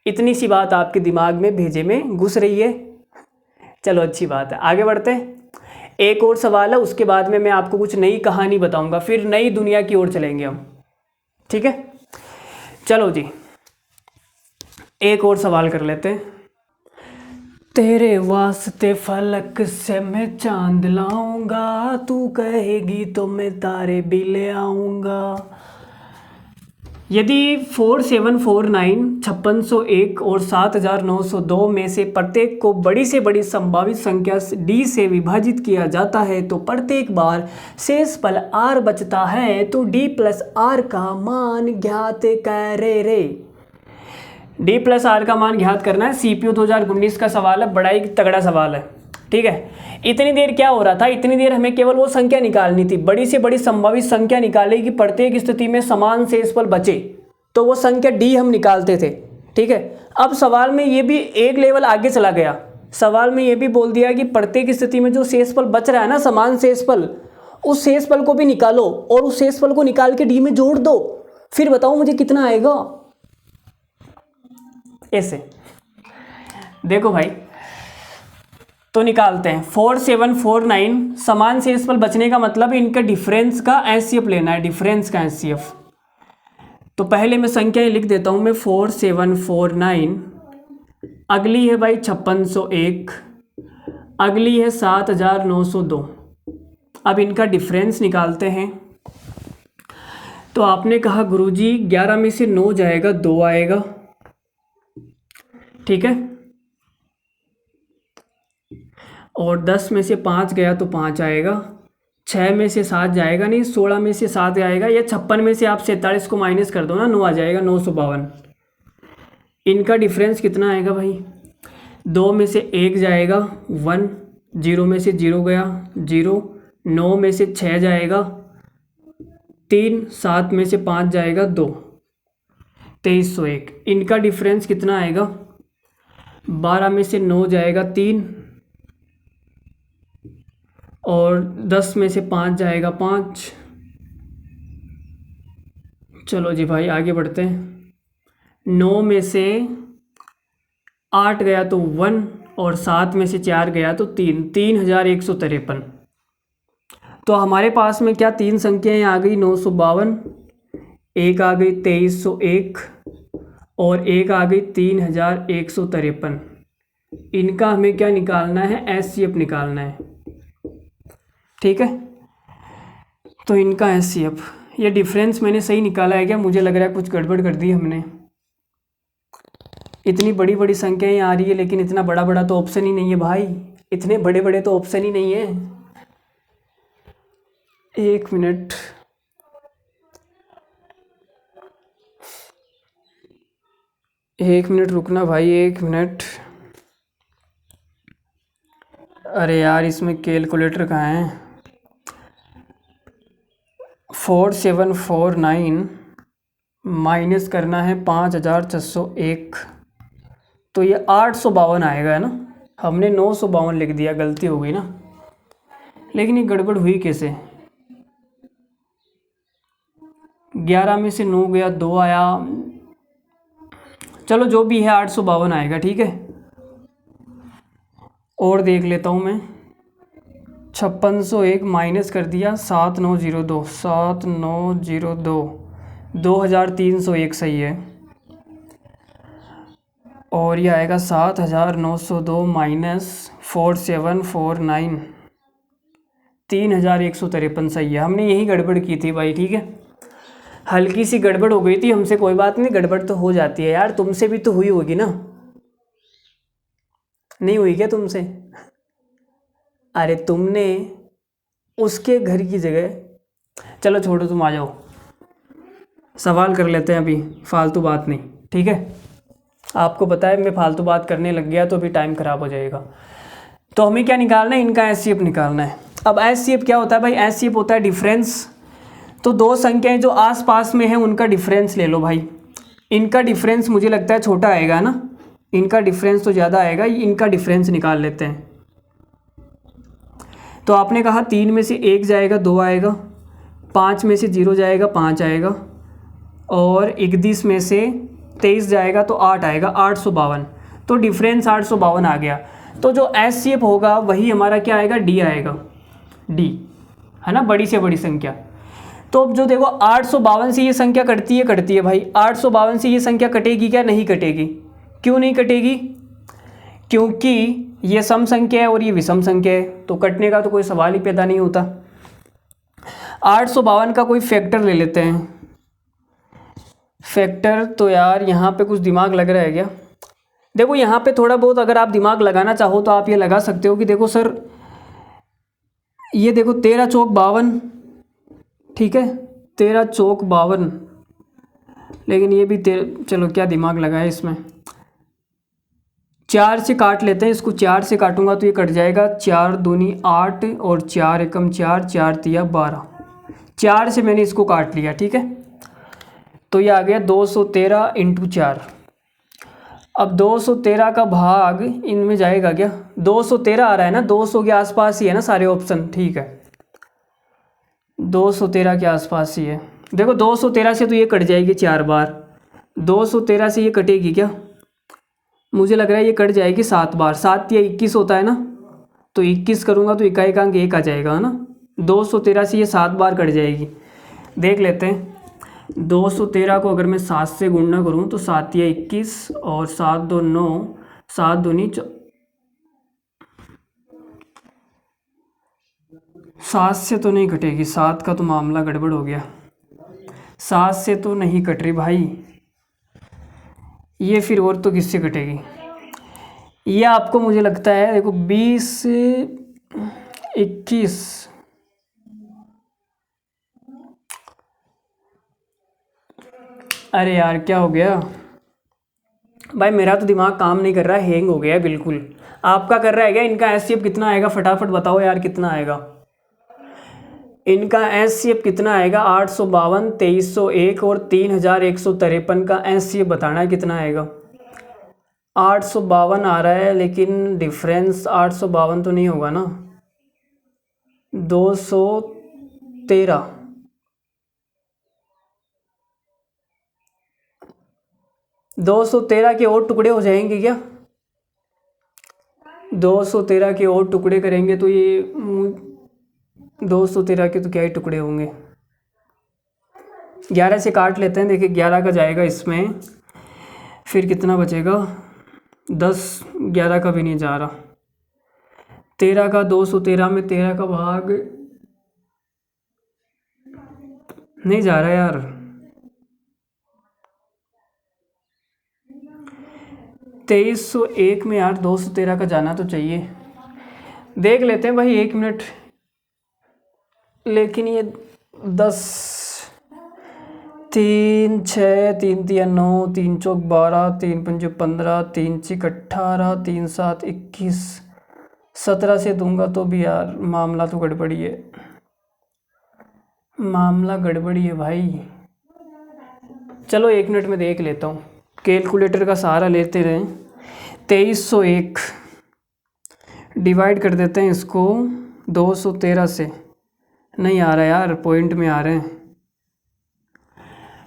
इतनी सी बात आपके दिमाग में भेजे में घुस रही है। चलो अच्छी बात है, आगे बढ़ते हैं। एक और सवाल है, उसके बाद में मैं आपको कुछ नई कहानी बताऊंगा, फिर नई दुनिया की ओर चलेंगे हम। ठीक है, चलो जी एक और सवाल कर लेते हैं। तेरे वास्ते फलक से मैं चांद लाऊंगा, तू कहेगी तो मैं तारे भी ले आऊंगा। यदि 4749, 5601 और 7902 में से प्रत्येक को बड़ी से बड़ी संभावित संख्या d से विभाजित किया जाता है तो प्रत्येक बार शेषफल r बचता है, तो d प्लस r का मान ज्ञात करें रे। d प्लस r का मान ज्ञात करना है। CPU 2019 का सवाल है, बड़ा ही तगड़ा सवाल है, ठीक है। इतनी देर क्या हो रहा था, इतनी देर हमें केवल वो संख्या निकालनी थी, बड़ी से बड़ी संभावित संख्या निकाले कि प्रत्येक स्थिति में समान शेषफल बचे, तो वो संख्या d हम निकालते थे, ठीक है। अब सवाल में ये भी एक लेवल आगे चला गया, सवाल में ये भी बोल दिया कि प्रत्येक स्थिति में जो शेषफल बच रहा है ना, समान शेषफल, उस शेषफल को भी निकालो और उस शेषफल को निकाल के d में जोड़ दो, फिर बताओ मुझे कितना आएगा। ऐसे देखो भाई, तो निकालते हैं। 4749 समान शेषफल बचने का मतलब इनका डिफरेंस का एचसीएफ लेना है, डिफरेंस का एचसीएफ। तो पहले मैं संख्याएं लिख देता हूं मैं। 4749, अगली है भाई 5601, अगली है 7902। अब इनका डिफरेंस निकालते हैं। तो आपने कहा गुरुजी 11 में से 9 जाएगा, 2 आएगा, ठीक है। और 10 में से 5 गया तो 5 आएगा, 6 में से 7 जाएगा नहीं, 16 में से 7 आएगा, या 56 में से आप 47 को माइनस कर दो ना, 9 आ जाएगा, 952। इनका डिफरेंस कितना आएगा भाई, 2 में से 1 जाएगा 1, 0 में से 0 गया 0, 9 में से 6 जाएगा 3, 7 में से 5 जाएगा 2, 2301। इनका डिफरेंस कितना आएगा, 12 में से 9 जाएगा 3, और 10 में से 5 जाएगा 5। चलो जी भाई आगे बढ़ते हैं। 9 में से 8 गया तो 1, और 7 में से 4 गया तो 3, 3153। तो हमारे पास में क्या तीन संख्याएं आ गई, 952, एक आ गई 2301 और एक आ गई 3153। इनका हमें क्या निकालना है, एचसीएफ निकालना है, ठीक है। तो इनका एचसीएफ, ये डिफरेंस मैंने सही निकाला है क्या, मुझे लग रहा है कुछ गड़बड़ कर दी हमने। इतनी बड़ी बड़ी संख्याएं आ रही है लेकिन इतना बड़ा बड़ा तो ऑप्शन ही नहीं है भाई, इतने बड़े बड़े तो ऑप्शन ही नहीं है। एक मिनट, रुकना भाई, 1 मिनट। अरे यार इसमें कैलकुलेटर कहाँ है। 4749 माइनस करना है 5601, तो ये 852 आएगा, है ना। हमने 952 लिख दिया, गलती हो गई ना। लेकिन ये गड़बड़ हुई कैसे, 11 में से 9 गया 2 आया, चलो जो भी है 852 आएगा, ठीक है। और देख लेता हूँ मैं, 5601 माइनस कर दिया 7902, 2301 सही है। और ये आएगा 7902 माइनस 4749, 3153 सही है। हमने यही गड़बड़ की थी भाई, ठीक है। हल्की सी गड़बड़ हो गई थी हमसे, कोई बात नहीं, गड़बड़ तो हो जाती है यार, तुमसे भी तो हुई होगी ना, नहीं हुई क्या तुमसे। अरे तुमने उसके घर की जगह, चलो छोड़ो तुम आ जाओ, सवाल कर लेते हैं अभी, फालतू बात नहीं, ठीक है। आपको पता है मैं फालतू बात करने लग गया तो अभी टाइम ख़राब हो जाएगा। तो हमें क्या निकालना है, इनका एचसीएफ निकालना है। अब एचसीएफ क्या होता है भाई, एचसीएफ होता है डिफरेंस। तो दो संख्याएं जो आस पास में हैं उनका डिफरेंस ले लो भाई। इनका डिफरेंस मुझे लगता है छोटा आएगा ना, इनका डिफरेंस तो ज़्यादा आएगा, इनका डिफरेंस निकाल लेते हैं। तो आपने कहा 3 में से 1 जाएगा 2 आएगा, 5 में से 0 जाएगा 5 आएगा, और 31 में से 23 जाएगा तो 8 आएगा, 852। तो डिफरेंस 852 आ गया। तो जो एचसीएफ होगा वही हमारा क्या आएगा, डी आएगा, डी, है ना, बड़ी से बड़ी संख्या। तो अब जो देखो 852 से ये संख्या कटती है भाई, 852 से ये संख्या कटेगी क्या, नहीं कटेगी। क्यों नहीं कटेगी, क्योंकि ये सम संख्या है और ये विषम संख्या है, तो कटने का तो कोई सवाल ही पैदा नहीं होता। 852 का कोई फैक्टर ले लेते हैं, फैक्टर तो यार यहाँ पे कुछ दिमाग लग रहा है क्या? देखो यहाँ पे थोड़ा बहुत अगर आप दिमाग लगाना चाहो तो आप ये लगा सकते हो कि देखो सर, ये देखो 13 चौक 52, ठीक है, 13 चौक 52, लेकिन ये भी चलो क्या दिमाग लगाए इसमें। 4 से काट लेते हैं इसको, 4 से काटूंगा तो ये कट जाएगा, 4 दूनी 8 और 4 एकम 4, 4 तिया 12, 4 से मैंने इसको काट लिया, ठीक है। तो ये आ गया 213 इंटू 4। अब 213 का भाग इनमें जाएगा क्या? 213 आ रहा है ना, 200 के आसपास ही है ना सारे ऑप्शन, ठीक है, 213 के आसपास ही है। देखो 213 से तो ये कट जाएगी 4 बार, 213 से ये कटेगी क्या? मुझे लग रहा है ये कट जाएगी 7 बार, 7 या 21 होता है ना, तो 21 करूँगा तो इकाई का अंक 1 आ जाएगा, है ना। 213 से ये 7 बार कट जाएगी, देख लेते हैं। 213 को अगर मैं 7 से गुणना करूँ तो 7 या 21 और 7 2 9, 7 दूनी 7 से तो नहीं कटेगी, 7 का तो मामला गड़बड़ हो गया, 7 से तो नहीं कट रही भाई ये, फिर और तो किससे कटेगी? ये आपको मुझे लगता है देखो 20 21, अरे यार क्या हो गया भाई, मेरा तो दिमाग काम नहीं कर रहा है, हैंग हो गया है बिल्कुल। आपका कर रहा है क्या? इनका एचसीएफ कितना आएगा फटाफट बताओ यार, कितना आएगा इनका एचसीएफ? कितना आएगा? 852, 2301 और 3153 का एचसीएफ बताना है कितना आएगा। 852 आ रहा है, लेकिन डिफरेंस 852 तो नहीं होगा ना, 213, 213 के और टुकड़े हो जाएंगे क्या? 213 के और टुकड़े करेंगे तो ये 213 के तो क्या ही टुकड़े होंगे। 11 से काट लेते हैं, देखिए 11 का जाएगा इसमें, फिर कितना बचेगा? 10, 11 का भी नहीं जा रहा, 13 का 213 में 13 का भाग नहीं जा रहा यार, 2301 में यार 213 का जाना तो चाहिए, देख लेते हैं भाई 1 मिनट। लेकिन ये 10 3 6 3 तिया 9, 3 चौक 12, 3 पंजे 15, 3 चिक 18, 3 7 21, 17 से दूंगा तो भी यार मामला तो गड़बड़ी है, मामला गड़बड़ी है भाई। चलो 1 मिनट में देख लेता हूँ, कैलकुलेटर का सहारा लेते रहें। 2301 डिवाइड कर देते हैं इसको 213 से, नहीं आ रहा यार, पॉइंट में आ रहे हैं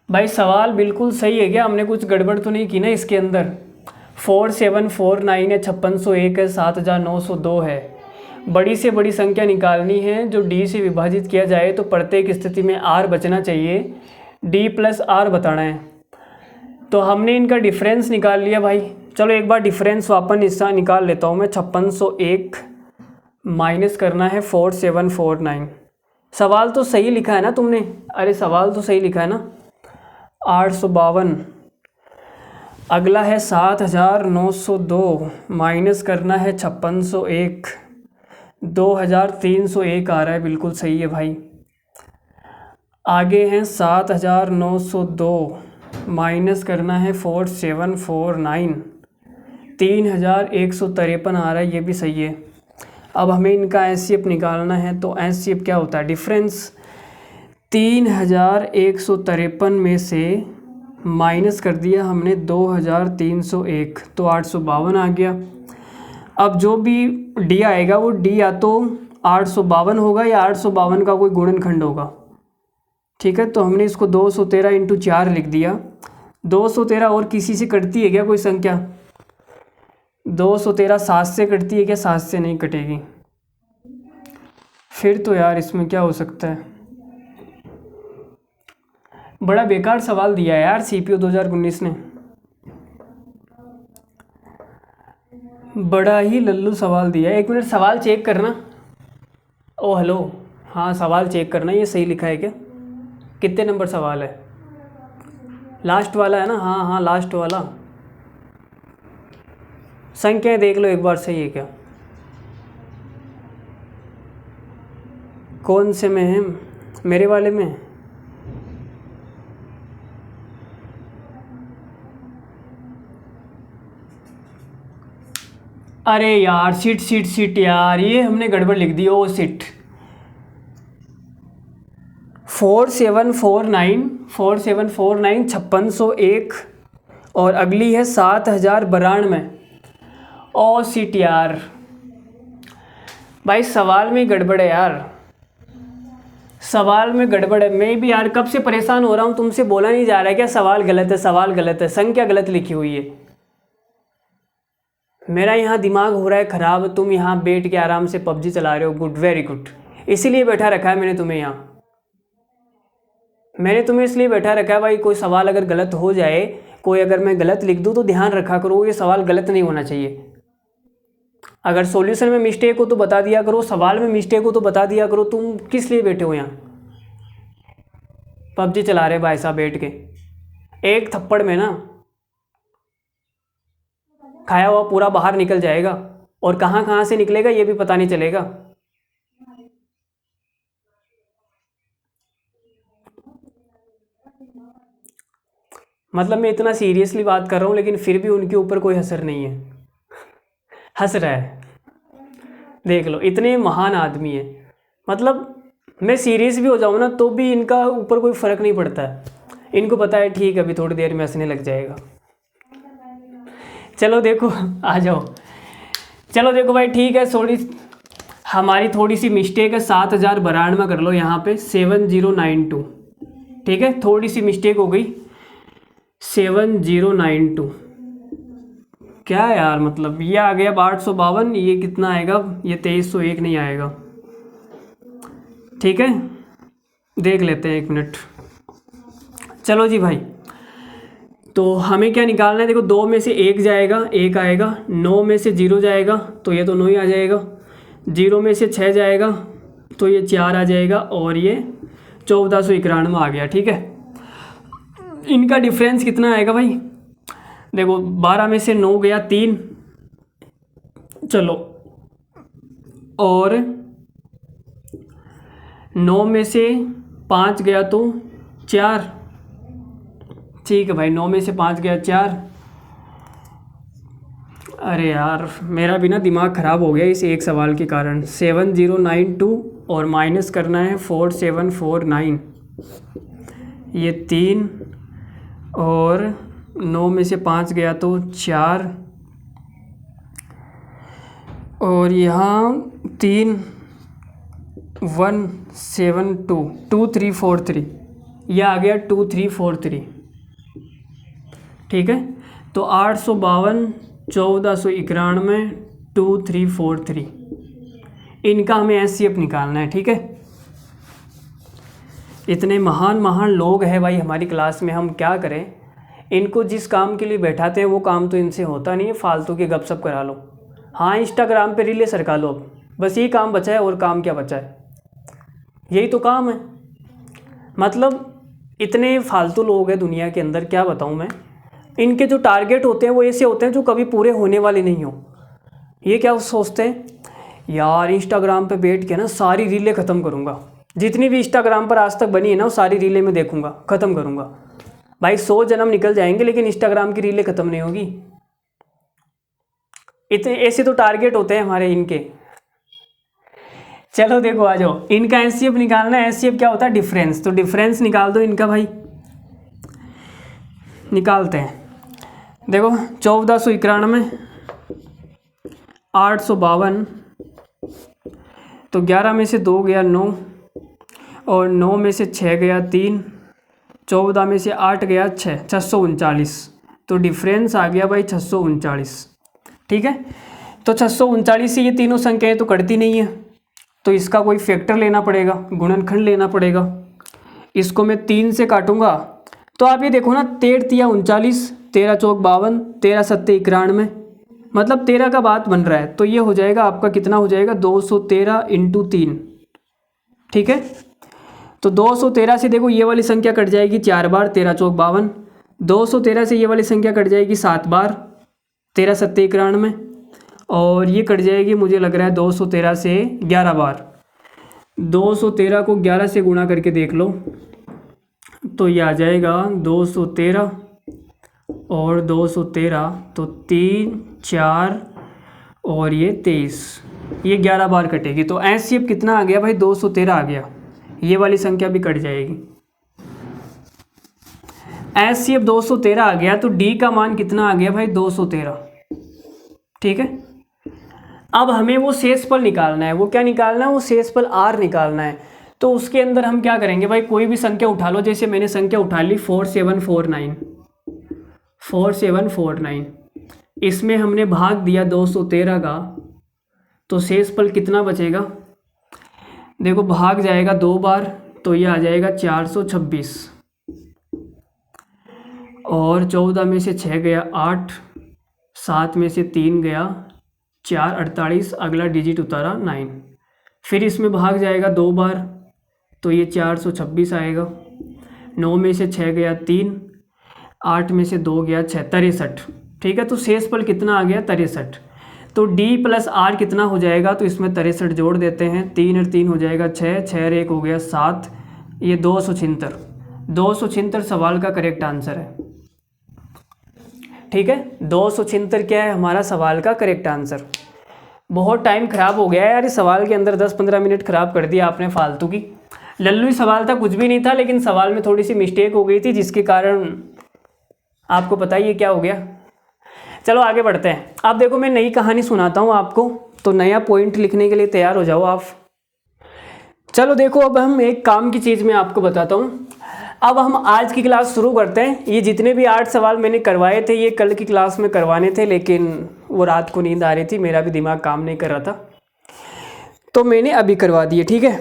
भाई। सवाल बिल्कुल सही है क्या? हमने कुछ गड़बड़ तो नहीं की ना इसके अंदर? 4749 है, 5601 है, 7902 है। बड़ी से बड़ी संख्या निकालनी है जो डी से विभाजित किया जाए तो प्रत्येक स्थिति में आर बचना चाहिए, डी प्लस आर बताना है। तो हमने इनका डिफरेंस निकाल लिया भाई। चलो एक बार डिफरेंस वापस इसका निकाल लेता हूँ मैं। 5601 माइनस करना है 4749। सवाल तो सही लिखा है ना तुमने? अरे सवाल तो सही लिखा है ना, 852। अगला है 7902 माइनस करना है 5601, 2301 आ रहा है, बिल्कुल सही है भाई। आगे हैं 7902 माइनस करना है 4749, 3153 आ रहा है, ये भी सही है। अब हमें इनका एचसीएफ निकालना है, तो एचसीएफ क्या होता है? डिफरेंस 3153 में से माइनस कर दिया हमने 2301, तो 852 आ गया। अब जो भी डी आएगा वो डी या तो 852 होगा या 852 का कोई गुणनखंड होगा, ठीक है। तो हमने इसको 213 इंटू 4 लिख दिया। 213 और किसी से कटती है क्या कोई संख्या? 213 7 से कटती है क्या? 7 से नहीं कटेगी। फिर तो यार इसमें क्या हो सकता है? बड़ा बेकार सवाल दिया है यार सीपीयू 2019 ने, बड़ा ही लल्लू सवाल दिया है। 1 मिनट सवाल चेक करना। ओ हेलो, हाँ सवाल चेक करना, ये सही लिखा है क्या? कितने नंबर सवाल है? लास्ट वाला है ना, हाँ हाँ लास्ट वाला। संख्याएं देख लो एक बार, सही है क्या? कौन से में है? मेरे वाले में। अरे यार सीट सीट सीट यार, ये हमने गड़बड़ लिख दी। ओ सीट। 4749 4749 5601 और अगली है 7092। ओ सीट यार, भाई सवाल में गड़बड़ है यार, सवाल में गड़बड़ है। मैं भी यार कब से परेशान हो रहा हूँ, तुमसे बोला नहीं जा रहा है क्या सवाल गलत है, सवाल गलत है, संख्या गलत लिखी हुई है। मेरा यहाँ दिमाग हो रहा है ख़राब, तुम यहाँ बैठ के आराम से पबजी चला रहे हो। Good, very good. इसीलिए बैठा रखा है मैंने तुम्हें यहाँ, मैंने तुम्हें इसलिए बैठा रखा है भाई, कोई सवाल अगर गलत हो जाए, कोई अगर मैं गलत लिख दूँ तो ध्यान रखा करो, ये सवाल गलत नहीं होना चाहिए। अगर सॉल्यूशन में मिस्टेक हो तो बता दिया करो, सवाल में मिस्टेक हो तो बता दिया करो। तुम किस लिए बैठे हो यहाँ? पबजी चला रहे भाई साहब बैठ के, एक थप्पड़ में ना खाया हुआ पूरा बाहर निकल जाएगा, और कहाँ कहाँ से निकलेगा ये भी पता नहीं चलेगा। मतलब मैं इतना सीरियसली बात कर रहा हूँ, लेकिन फिर भी उनके ऊपर कोई असर नहीं है। हंस रहा है, देख लो, इतने महान आदमी है। मतलब मैं सीरियस भी हो जाऊँ ना तो भी इनका ऊपर कोई फ़र्क नहीं पड़ता है। इनको पता है ठीक है अभी थोड़ी देर में हंसने लग जाएगा। चलो देखो, आ जाओ। चलो देखो भाई, ठीक है, हमारी थोड़ी सी मिस्टेक है। 7092 कर लो यहाँ पे 7092, ठीक है, थोड़ी सी मिस्टेक हो गई। 7092 क्या यार, मतलब ये आ गया 852, ये कितना आएगा? ये 2301 नहीं आएगा। ठीक है, देख लेते हैं, एक मिनट। चलो जी भाई, तो हमें क्या निकालना है? देखो 2 में से 1 जाएगा, 1 आएगा। 9 में से 0 जाएगा तो ये तो 9 ही आ जाएगा। 0 में से 6 जाएगा तो ये 4 आ जाएगा, और ये 1491 आ गया। ठीक है, इनका डिफरेंस कितना आएगा भाई? देखो 12 में से 9 गया 3, चलो, और 9 में से 5 गया तो 4। ठीक है भाई, 9 में से 5 गया 4। अरे यार मेरा भी ना दिमाग ख़राब हो गया इस एक सवाल के कारण। 7092 और माइनस करना है 4749, ये 3, और 9 में से 5 गया तो 4, और यहाँ 3 172 2343, यह आ गया 2343। ठीक है, तो 852 1491 2343, इनका हमें एचसीएफ निकालना है। ठीक है, इतने महान महान लोग हैं भाई हमारी क्लास में, हम क्या करें? इनको जिस काम के लिए बैठाते हैं वो काम तो इनसे होता नहीं है, फालतू के गपशप करा लो। हाँ, इंस्टाग्राम पे रीलें सरका लो, अब बस यही काम बचा है। और काम क्या बचा है? यही तो काम है। मतलब इतने फालतू लोग हैं दुनिया के अंदर, क्या बताऊँ मैं। इनके जो टारगेट होते हैं वो ऐसे होते हैं जो कभी पूरे होने वाले नहीं हो। ये क्या सोचते हैं यार, इंस्टाग्राम पे बैठ के ना सारी रीलें ख़त्म करूँगा, जितनी भी इंस्टाग्राम पर आज तक बनी है ना वो सारी रीलें मैं देखूँगा, ख़त्म करूँगा। भाई 100 जन्म निकल जाएंगे लेकिन इंस्टाग्राम की रीलें ख़त्म नहीं होगी। इतने ऐसे तो टारगेट होते हैं हमारे इनके। चलो देखो, आ जाओ, इनका एचसीएफ निकालना है। एचसीएफ क्या होता है? डिफरेंस। तो डिफरेंस निकाल दो इनका भाई, निकालते हैं। देखो 1491 852, तो 11 में से 2 गया 9, और 9 में से 6 गया 3, 14 में से 8 गया 6, 639। तो डिफरेंस आ गया भाई 639। ठीक है, तो 639 से ये तीनों संख्याएं तो कटती नहीं है, तो इसका कोई फैक्टर लेना पड़ेगा, गुणनखंड लेना पड़ेगा। इसको मैं 3 से काटूंगा तो आप ये देखो ना, 13 तिया 39, 13 चौक 52, 13 सत्ते 91, मतलब 13 का बात बन रहा है। तो ये हो जाएगा आपका, कितना हो जाएगा? 213 × 3। ठीक है, तो 213 से देखो ये वाली संख्या कट जाएगी 4 बार, 13 चौक 52, 213 से ये वाली संख्या कट जाएगी 7 बार, 13 सत्ते 91, और ये कट जाएगी मुझे लग रहा है 213 से 11 बार। 213 को 11 से गुणा करके देख लो तो ये आ जाएगा 213 और 213, तो 3 4 और ये 23, ये 11 बार कटेगी। तो एचसीएफ कितना आ गया भाई? 213 आ गया। ये वाली संख्या भी कट जाएगी। एचसीएफ 213 आ गया, तो डी का मान कितना आ गया भाई? 213। ठीक है, अब हमें वो शेषफल निकालना है। वो क्या निकालना है? वो शेषफल आर निकालना है। तो उसके अंदर हम क्या करेंगे भाई? कोई भी संख्या उठा लो, जैसे मैंने संख्या उठा ली 4749। इसमें हमने भाग दिया 213 का, तो शेषफल कितना बचेगा? देखो भाग जाएगा 2 बार, तो ये आ जाएगा 426, और 14 में से 6 गया 8, 7 में से 3 गया 4, 48, अगला डिजिट उतारा 9। फिर इसमें भाग जाएगा 2 बार, तो ये 426 आएगा। 9 में से 6 गया 3, 8 में से 2 गया 6, 63। ठीक है, तो शेषफल कितना आ गया? 63। तो D प्लस R कितना हो जाएगा? तो इसमें 63 जोड़ देते हैं, 3 और 3 हो जाएगा 6, 6 और 1 हो गया 7, ये 276। 276 सवाल का करेक्ट आंसर है। ठीक है, 276 क्या है हमारा सवाल का करेक्ट आंसर। बहुत टाइम ख़राब हो गया है यार, इस सवाल के अंदर 10-15 मिनट ख़राब कर दिया आपने फालतू की। लल्लू सवाल था, कुछ भी नहीं था, लेकिन सवाल में थोड़ी सी मिस्टेक हो गई थी, जिसके कारण आपको पता ही है क्या हो गया। चलो आगे बढ़ते हैं। अब देखो मैं नई कहानी सुनाता हूँ आपको, तो नया पॉइंट लिखने के लिए तैयार हो जाओ आप। चलो देखो, अब हम एक काम की चीज़ मैं आपको बताता हूँ। अब हम आज की क्लास शुरू करते हैं। ये जितने भी 8 सवाल मैंने करवाए थे, ये कल की क्लास में करवाने थे, लेकिन वो रात को नींद आ रही थी, मेरा भी दिमाग काम नहीं कर रहा था, तो मैंने अभी करवा दिए। ठीक है,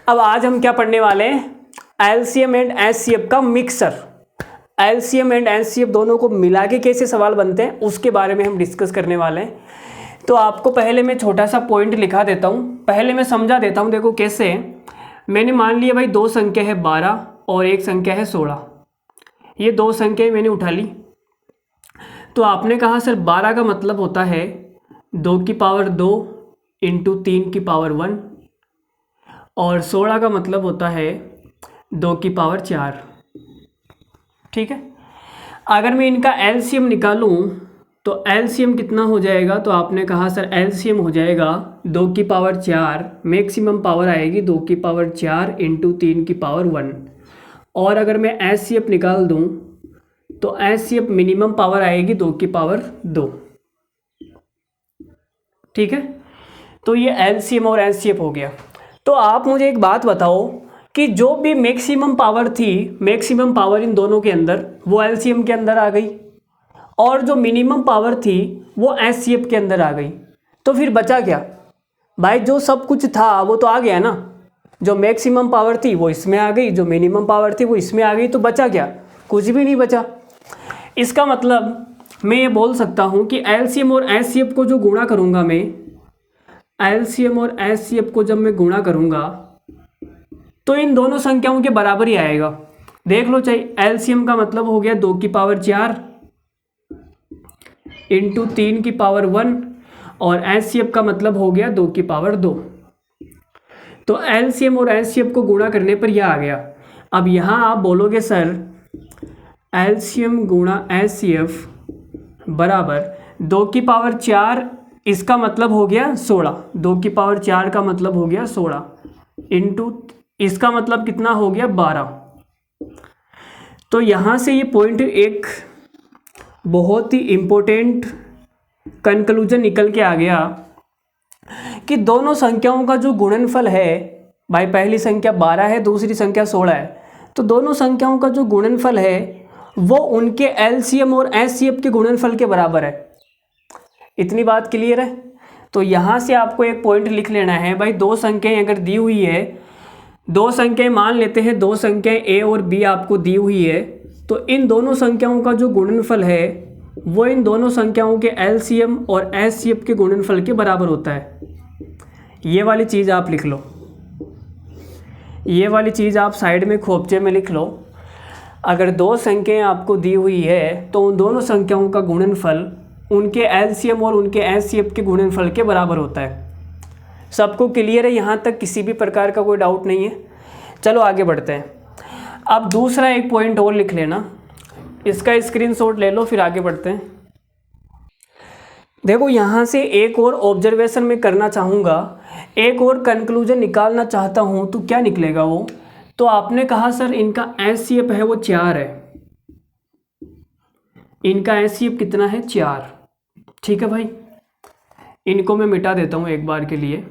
अब आज हम क्या पढ़ने वाले हैं? एलसीएम एंड एचसीएफ का मिक्सर। एलसीएम एंड एचसीएफ दोनों को मिला के कैसे सवाल बनते हैं, उसके बारे में हम डिस्कस करने वाले हैं। तो आपको पहले मैं छोटा सा पॉइंट लिखा देता हूँ, पहले मैं समझा देता हूँ। देखो कैसे, मैंने मान लिया भाई 2 संख्या है 12 और एक संख्या है 16। ये 2 संख्याएं मैंने उठा ली। तो आपने कहा सर 12 का मतलब होता है 2 की पावर 2 इंटू 3 की पावर 1, और 16 का मतलब होता है 2 की पावर 4। ठीक है, अगर मैं इनका एलसीएम निकालूं तो एलसीएम कितना हो जाएगा? तो आपने कहा सर एलसीएम हो जाएगा 2 की पावर 4, मैक्सिमम पावर आएगी 2 की पावर 4 इंटू 3 की पावर 1। और अगर मैं एचसीएफ निकाल दूं तो एचसीएफ मिनिमम पावर आएगी 2 की पावर 2। ठीक है, तो ये एलसीएम और एचसीएफ हो गया। तो आप मुझे एक बात बताओ कि जो भी मैक्सिमम पावर थी, मैक्सिमम पावर इन दोनों के अंदर, वो एलसीएम के अंदर आ गई, और जो मिनिमम पावर थी वो एचसीएफ के अंदर आ गई। तो फिर बचा क्या भाई? जो सब कुछ था वो तो आ गया ना। जो मैक्सिमम पावर थी वो इसमें आ गई, जो मिनिमम पावर थी वो इसमें आ गई, तो बचा क्या? कुछ भी नहीं बचा। इसका मतलब मैं ये बोल सकता हूँ कि एलसीएम और एचसीएफ को जो गुणा करूँगा मैं, एलसीएम और एचसीएफ को जब मैं गुणा करूँगा तो इन दोनों संख्याओं के बराबर ही आएगा। देख लो, चाहे एलसीएम का मतलब हो गया 2 की पावर 4 इंटू 3 की पावर 1, और एचसीएफ का मतलब हो गया 2 की पावर 2। तो एलसीएम और एचसीएफ को गुणा करने पर यह आ गया। अब यहाँ आप बोलोगे सर एलसीएम गुणा एचसीएफ बराबर 2 की पावर 4, इसका मतलब हो गया 16। 2 की पावर 4 का मतलब हो गया 16 इंटू इसका मतलब कितना हो गया 12। तो यहाँ से ये पॉइंट एक बहुत ही इम्पोर्टेंट कंक्लूजन निकल के आ गया कि दोनों संख्याओं का जो गुणनफल है भाई, पहली संख्या 12 है, दूसरी संख्या 16 है, तो दोनों संख्याओं का जो गुणनफल है वो उनके एलसीएम और एचसीएफ के गुणनफल के बराबर है। इतनी बात क्लियर है? तो यहाँ से आपको एक पॉइंट लिख लेना है भाई, 2 संख्याएं अगर दी हुई है, 2 संख्याएं मान लेते हैं, 2 संख्याएं ए और बी आपको दी हुई है, तो इन दोनों संख्याओं का जो गुणनफल है वो इन दोनों संख्याओं के एलसीएम और एचसीएफ के गुणनफल के बराबर होता है। ये वाली चीज़ आप लिख लो, ये वाली चीज़ आप साइड में खोपचे में लिख लो। अगर दो संख्याएं आपको दी हुई है तो उन दोनों संख्याओं का गुणनफल उनके एलसीएम और उनके एचसीएफ के गुणनफल के बराबर होता है। सबको क्लियर है? यहाँ तक किसी भी प्रकार का कोई डाउट नहीं है? चलो आगे बढ़ते हैं। अब दूसरा एक पॉइंट और लिख लेना, इसका स्क्रीनशॉट ले लो, फिर आगे बढ़ते हैं। देखो यहाँ से एक और ऑब्जर्वेशन मैं करना चाहूँगा, एक और कंक्लूजन निकालना चाहता हूँ, तो क्या निकलेगा वो? तो आपने कहा सर इनका एचसीएफ है वो 4 है, इनका एचसीएफ कितना है? 4। ठीक है भाई, इनको मैं मिटा देता हूँ एक बार के लिए।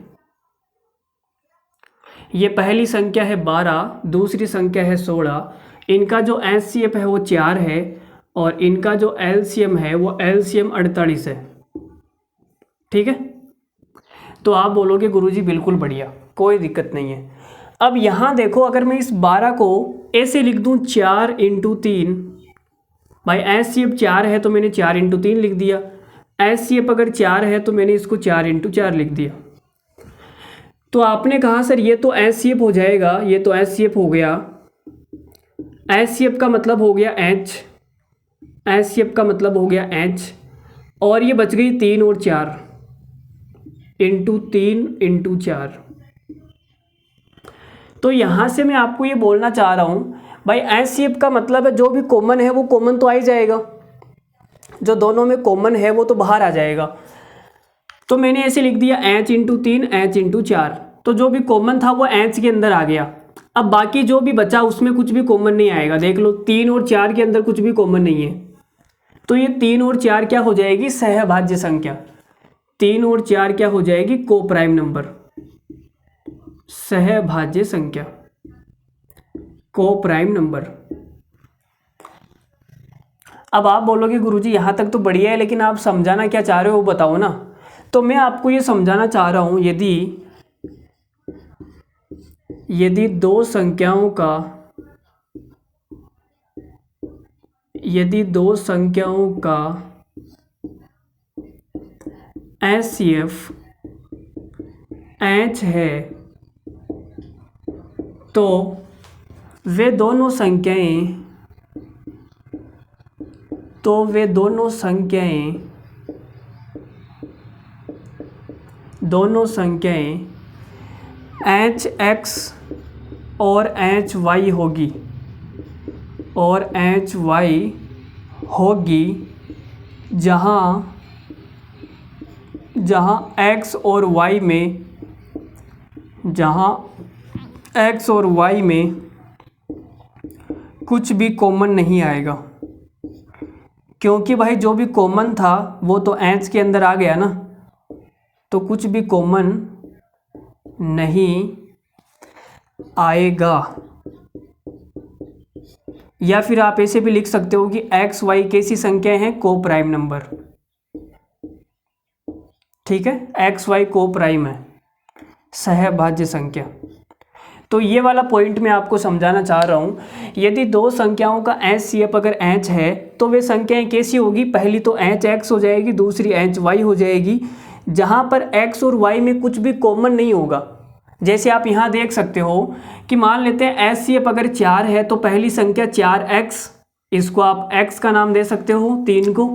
ये पहली संख्या है 12, दूसरी संख्या है 16, इनका जो एचसीएफ है वो 4 है और इनका जो एलसीएम है वो एलसीएम 48 है। ठीक है, तो आप बोलोगे गुरुजी बिल्कुल बढ़िया, कोई दिक्कत नहीं है। अब यहाँ देखो, अगर मैं इस 12 को ऐसे लिख दूँ 4 × 3, भाई एचसीएफ 4 है तो मैंने 4 × 3 लिख दिया, एचसीएफ अगर 4 है तो मैंने इसको 4 × 4 लिख दिया। तो आपने कहा सर ये तो एचसीएफ हो जाएगा, ये तो एचसीएफ हो गया, एचसीएफ का मतलब हो गया H, एचसीएफ का मतलब हो गया H, और ये बच गई 3 और 4 × 3 × 4। तो यहाँ से मैं आपको ये बोलना चाह रहा हूँ भाई एचसीएफ का मतलब है जो भी कॉमन है वो कॉमन तो आ ही जाएगा, जो दोनों में कॉमन है वो तो बाहर आ जाएगा। तो मैंने ऐसे लिख दिया H × 3 H × 4, तो जो भी कॉमन था वो H के अंदर आ गया। अब बाकी जो भी बचा उसमें कुछ भी कॉमन नहीं आएगा। देख लो 3 और 4 के अंदर कुछ भी कॉमन नहीं है, तो ये 3 और 4 क्या हो जाएगी? सहभाज्य संख्या। 3 और 4 क्या हो जाएगी? को प्राइम नंबर, सहभाज्य संख्या, को प्राइम नंबर। अब आप बोलोगे गुरुजी यहाँ तक तो बढ़िया है, लेकिन आप समझाना क्या चाह रहे हो वो बताओ ना। तो मैं आपको ये समझाना चाह रहा हूँ, यदि दो संख्याओं का एचसीएफ H है तो वे दोनों संख्याएं HX और HY होगी, जहाँ X और Y में कुछ भी कॉमन नहीं आएगा, क्योंकि भाई जो भी कॉमन था वो तो H के अंदर आ गया ना, तो कुछ भी कॉमन नहीं आएगा। या फिर आप ऐसे भी लिख सकते हो कि एक्स वाई कैसी संख्याएं हैं? को प्राइम नंबर। ठीक है, एक्स वाई को प्राइम है, सहभाज्य संख्या। तो ये वाला पॉइंट मैं आपको समझाना चाह रहा हूँ। यदि दो संख्याओं का एचसीएफ अगर H है तो वे संख्याएं कैसी होगी? पहली तो HX हो जाएगी, दूसरी HY हो जाएगी, जहाँ पर X और Y में कुछ भी कॉमन नहीं होगा। जैसे आप यहाँ देख सकते हो कि मान लेते हैं एचसीएफ अगर 4 है तो पहली संख्या 4x, इसको आप x का नाम दे सकते हो 3 को,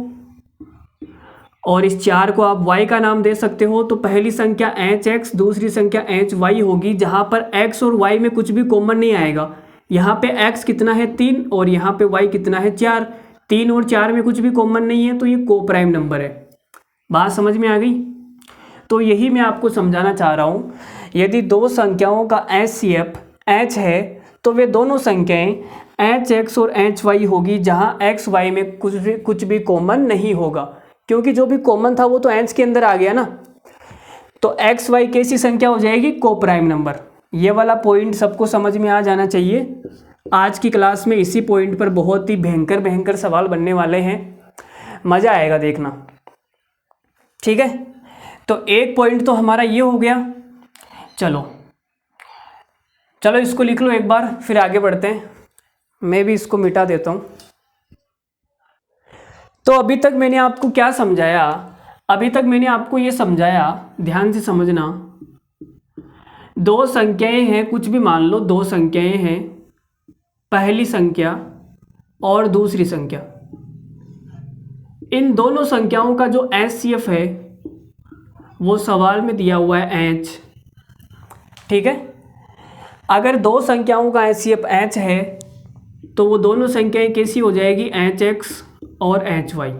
और इस 4 को आप y का नाम दे सकते हो। तो पहली संख्या hx, दूसरी संख्या hy होगी, जहाँ पर x और y में कुछ भी कॉमन नहीं आएगा। यहाँ पे x कितना है? 3, और यहाँ पे y कितना है? 4। 3 और 4 में कुछ भी कॉमन नहीं है, तो ये को प्राइम नंबर है। बात समझ में आ गई? तो यही मैं आपको समझाना चाह रहा हूँ। यदि दो संख्याओं का एचसीएफ H है तो वे दोनों संख्याएं HX और HY होगी, जहाँ XY में कुछ भी कॉमन नहीं होगा, क्योंकि जो भी कॉमन था वो तो H के अंदर आ गया ना। तो XY कैसी संख्या हो जाएगी? को प्राइम नंबर। ये वाला पॉइंट सबको समझ में आ जाना चाहिए। आज की क्लास में इसी पॉइंट पर बहुत ही भयंकर सवाल बनने वाले हैं, मज़ा आएगा देखना। ठीक है, तो एक पॉइंट तो हमारा ये हो गया। चलो इसको लिख लो एक बार, फिर आगे बढ़ते हैं। मैं भी इसको मिटा देता हूँ। तो अभी तक मैंने आपको क्या समझाया? अभी तक मैंने आपको ये समझाया, ध्यान से समझना। दो संख्याएं हैं, कुछ भी मान लो, दो संख्याएं हैं। पहली संख्या और दूसरी संख्या, इन दोनों संख्याओं का जो HCF है वो सवाल में दिया हुआ है H। ठीक है, अगर दो संख्याओं का HCF H है तो वो दोनों संख्याएं कैसी हो जाएगी, HX और HY,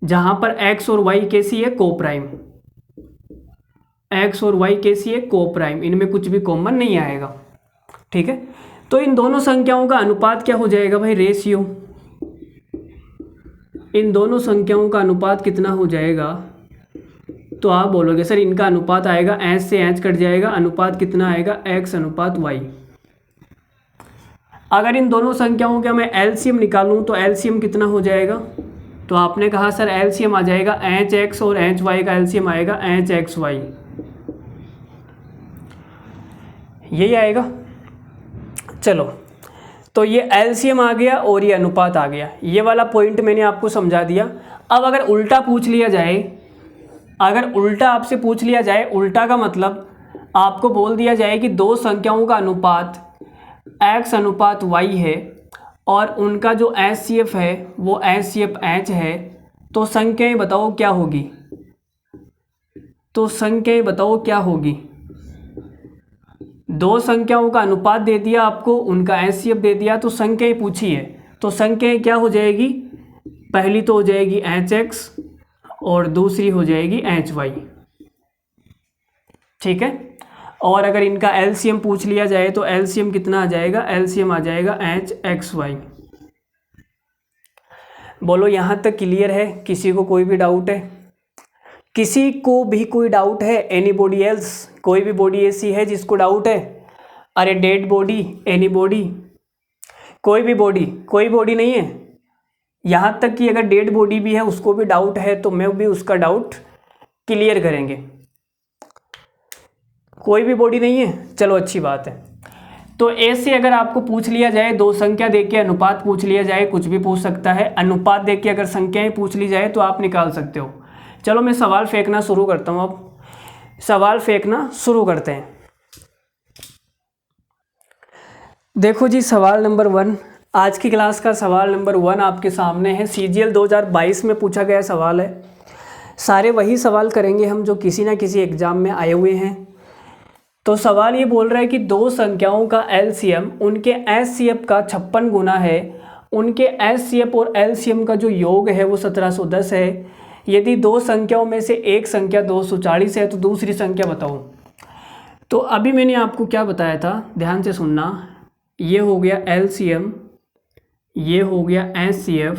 जहाँ पर X और Y कैसी है, कोप्राइम। X और Y कैसी है, कोप्राइम, इनमें कुछ भी कॉमन नहीं आएगा। ठीक है, तो इन दोनों संख्याओं का अनुपात क्या हो जाएगा भाई, रेशियो। इन दोनों संख्याओं का अनुपात कितना हो जाएगा, तो आप बोलोगे सर इनका अनुपात आएगा, H से H कट जाएगा, अनुपात कितना आएगा, X अनुपात Y। अगर इन दोनों संख्याओं का मैं LCM निकालूं तो LCM कितना हो जाएगा, तो आपने कहा सर LCM आ जाएगा HX और HY का LCM आएगा HXY, यही आएगा। चलो, तो ये LCM आ गया और ये अनुपात आ गया, ये वाला पॉइंट मैंने आपको समझा दिया। अब अगर उल्टा पूछ लिया जाए, अगर उल्टा आपसे पूछ लिया जाए, उल्टा का मतलब आपको बोल दिया जाए कि दो संख्याओं का अनुपात X अनुपात Y है और उनका जो HCF है वो HCF H है, तो संख्याएं बताओ क्या होगी, तो संख्याएं बताओ क्या होगी। दो संख्याओं का अनुपात दे दिया आपको, उनका HCF दे दिया, तो संख्याएं पूछी है, तो संख्याएं क्या हो जाएगी, पहली तो हो जाएगी HX और दूसरी हो जाएगी HY। ठीक है, और अगर इनका LCM पूछ लिया जाए तो LCM कितना आ जाएगा, LCM आ जाएगा HXY। बोलो यहाँ तक क्लियर है, किसी को कोई भी डाउट है, किसी को भी कोई डाउट है, एनीबॉडी एल्स, कोई भी बॉडी ऐसी है जिसको डाउट है, अरे डेड बॉडी, एनी बॉडी, कोई भी बॉडी, कोई बॉडी नहीं है, यहाँ तक कि अगर डेड बॉडी भी है उसको भी डाउट है तो मैं भी उसका डाउट क्लियर करेंगे। कोई भी बॉडी नहीं है, चलो अच्छी बात है। तो ऐसे अगर आपको पूछ लिया जाए, दो संख्या देख के अनुपात पूछ लिया जाए, कुछ भी पूछ सकता है, अनुपात देख के अगर संख्याएं पूछ ली जाए तो आप निकाल सकते हो। चलो मैं सवाल फेंकना शुरू करता हूँ, अब सवाल फेंकना शुरू करते हैं। देखो जी, सवाल नंबर 1, आज की क्लास का सवाल नंबर 1 आपके सामने है। CGL 2022 में पूछा गया सवाल है। सारे वही सवाल करेंगे हम जो किसी ना किसी एग्ज़ाम में आए हुए हैं। तो सवाल ये बोल रहा है कि दो संख्याओं का LCM उनके HCF का 56 गुना है, उनके HCF और LCM का जो योग है वो 1710 है। यदि दो संख्याओं में से एक संख्या 240 है तो दूसरी संख्या बताओ। तो अभी मैंने आपको क्या बताया था, ध्यान से सुनना। ये हो गया LCM, ये हो गया HCF।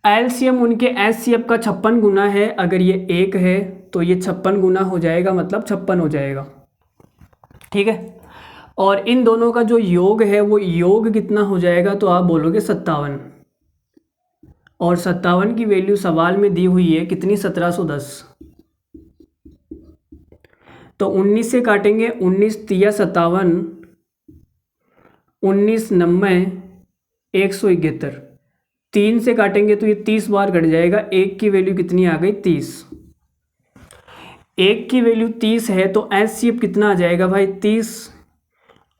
LCM उनके HCF का 56 गुना है, अगर ये 1 है तो ये 56 गुना हो जाएगा, मतलब 56 हो जाएगा। ठीक है, और इन दोनों का जो योग है वो योग कितना हो जाएगा, तो आप बोलोगे 57, और 57 की वैल्यू सवाल में दी हुई है कितनी, 1710। तो 19 से काटेंगे, 19 तिया 57, 19 90 171। 3 से काटेंगे तो ये 30 बार कट जाएगा, 1 की वैल्यू कितनी आ गई, 30। 1 की वैल्यू 30 है तो HCF कितना आ जाएगा भाई, 30,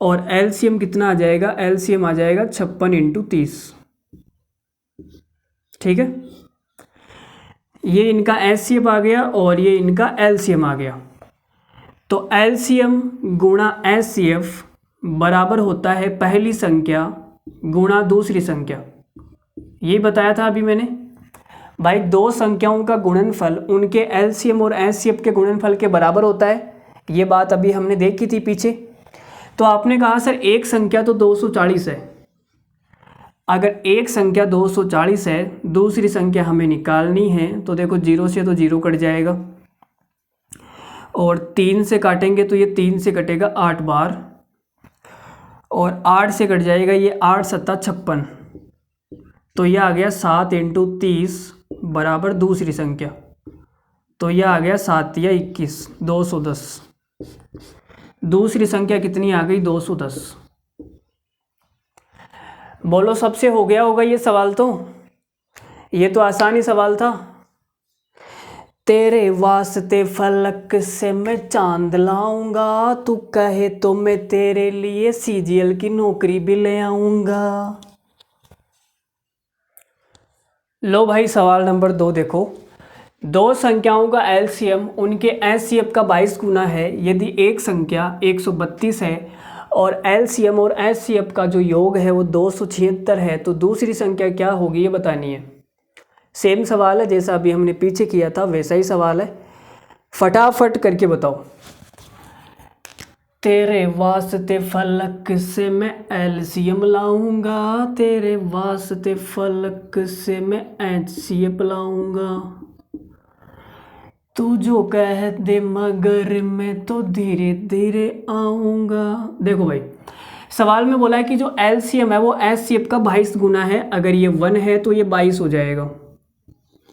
और LCM कितना आ जाएगा, LCM आ जाएगा 56 × 30। ठीक है, ये इनका HCF आ गया और ये इनका LCM आ गया। तो LCM गुणा HCF बराबर होता है पहली संख्या गुणा दूसरी संख्या। ये बताया था अभी मैंने भाई, दो संख्याओं का गुणनफल उनके LCM और HCF के गुणनफल के बराबर होता है। ये बात अभी हमने देखी थी पीछे। तो आपने कहा सर एक संख्या तो 240 है, अगर एक संख्या 240 है, दूसरी संख्या हमें निकालनी है, तो देखो 0 से तो 0 कट जाएगा, और 3 से काटेंगे तो ये 3 से कटेगा 8 बार, और 8 से कट जाएगा ये 8 सत्ता 56, तो यह आ गया 7 × 30 बराबर दूसरी संख्या, तो यह आ गया 7 या 21, 210। दूसरी संख्या कितनी आ गई, 210। बोलो सबसे हो गया होगा ये सवाल, तो ये तो आसानी सवाल था। तेरे वास्ते फलक से मैं चांद लाऊंगा, तू कहे तो मैं तेरे लिए CGL की नौकरी भी ले आऊंगा। लो भाई सवाल नंबर 2 देखो। दो संख्याओं का एलसीएम उनके एचसीएफ का 22 गुना है यदि एक संख्या 132 है और एलसीएम और एचसीएफ का जो योग है वो 276 है, तो दूसरी संख्या क्या होगी ये बतानी है। सेम सवाल है जैसा अभी हमने पीछे किया था वैसा ही सवाल है, फटाफट करके बताओ। तेरे वास्ते फलक से मैं एलसीएम लाऊंगा, तेरे वास्ते फलक से मैं एचसीएफ लाऊंगा, तू जो कह दे मगर मैं तो धीरे धीरे आऊँगा। देखो भाई सवाल में बोला है कि जो एलसीएम है वो एचसीएफ का 22 गुना है, अगर ये 1 है तो ये 22 हो जाएगा,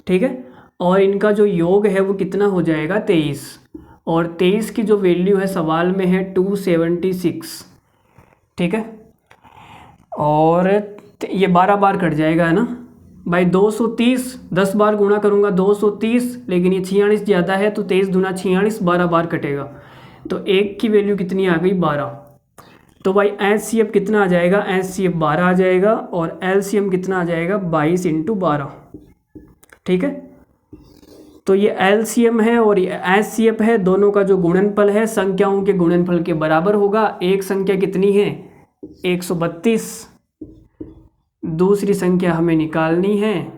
ठीक है। और इनका जो योग है वो कितना हो जाएगा 23, और 23 की जो वैल्यू है सवाल में है 276, ठीक है। और ये 12 बार कट जाएगा है ना भाई, 230 10 बार गुणा करूँगा 230, लेकिन ये 46 ज़्यादा है तो 23 दूना 46, 12 बार कटेगा, तो एक की वैल्यू कितनी आ गई 12। तो भाई एचसीएफ कितना आ जाएगा, एचसीएफ 12 आ जाएगा और एलसीएम कितना आ जाएगा 22 × 12, ठीक है। तो ये एलसीएम है और ये एचसीएफ है, दोनों का जो गुणनफल है संख्याओं के गुणनफल के बराबर होगा। एक संख्या कितनी है 132, दूसरी संख्या हमें निकालनी है,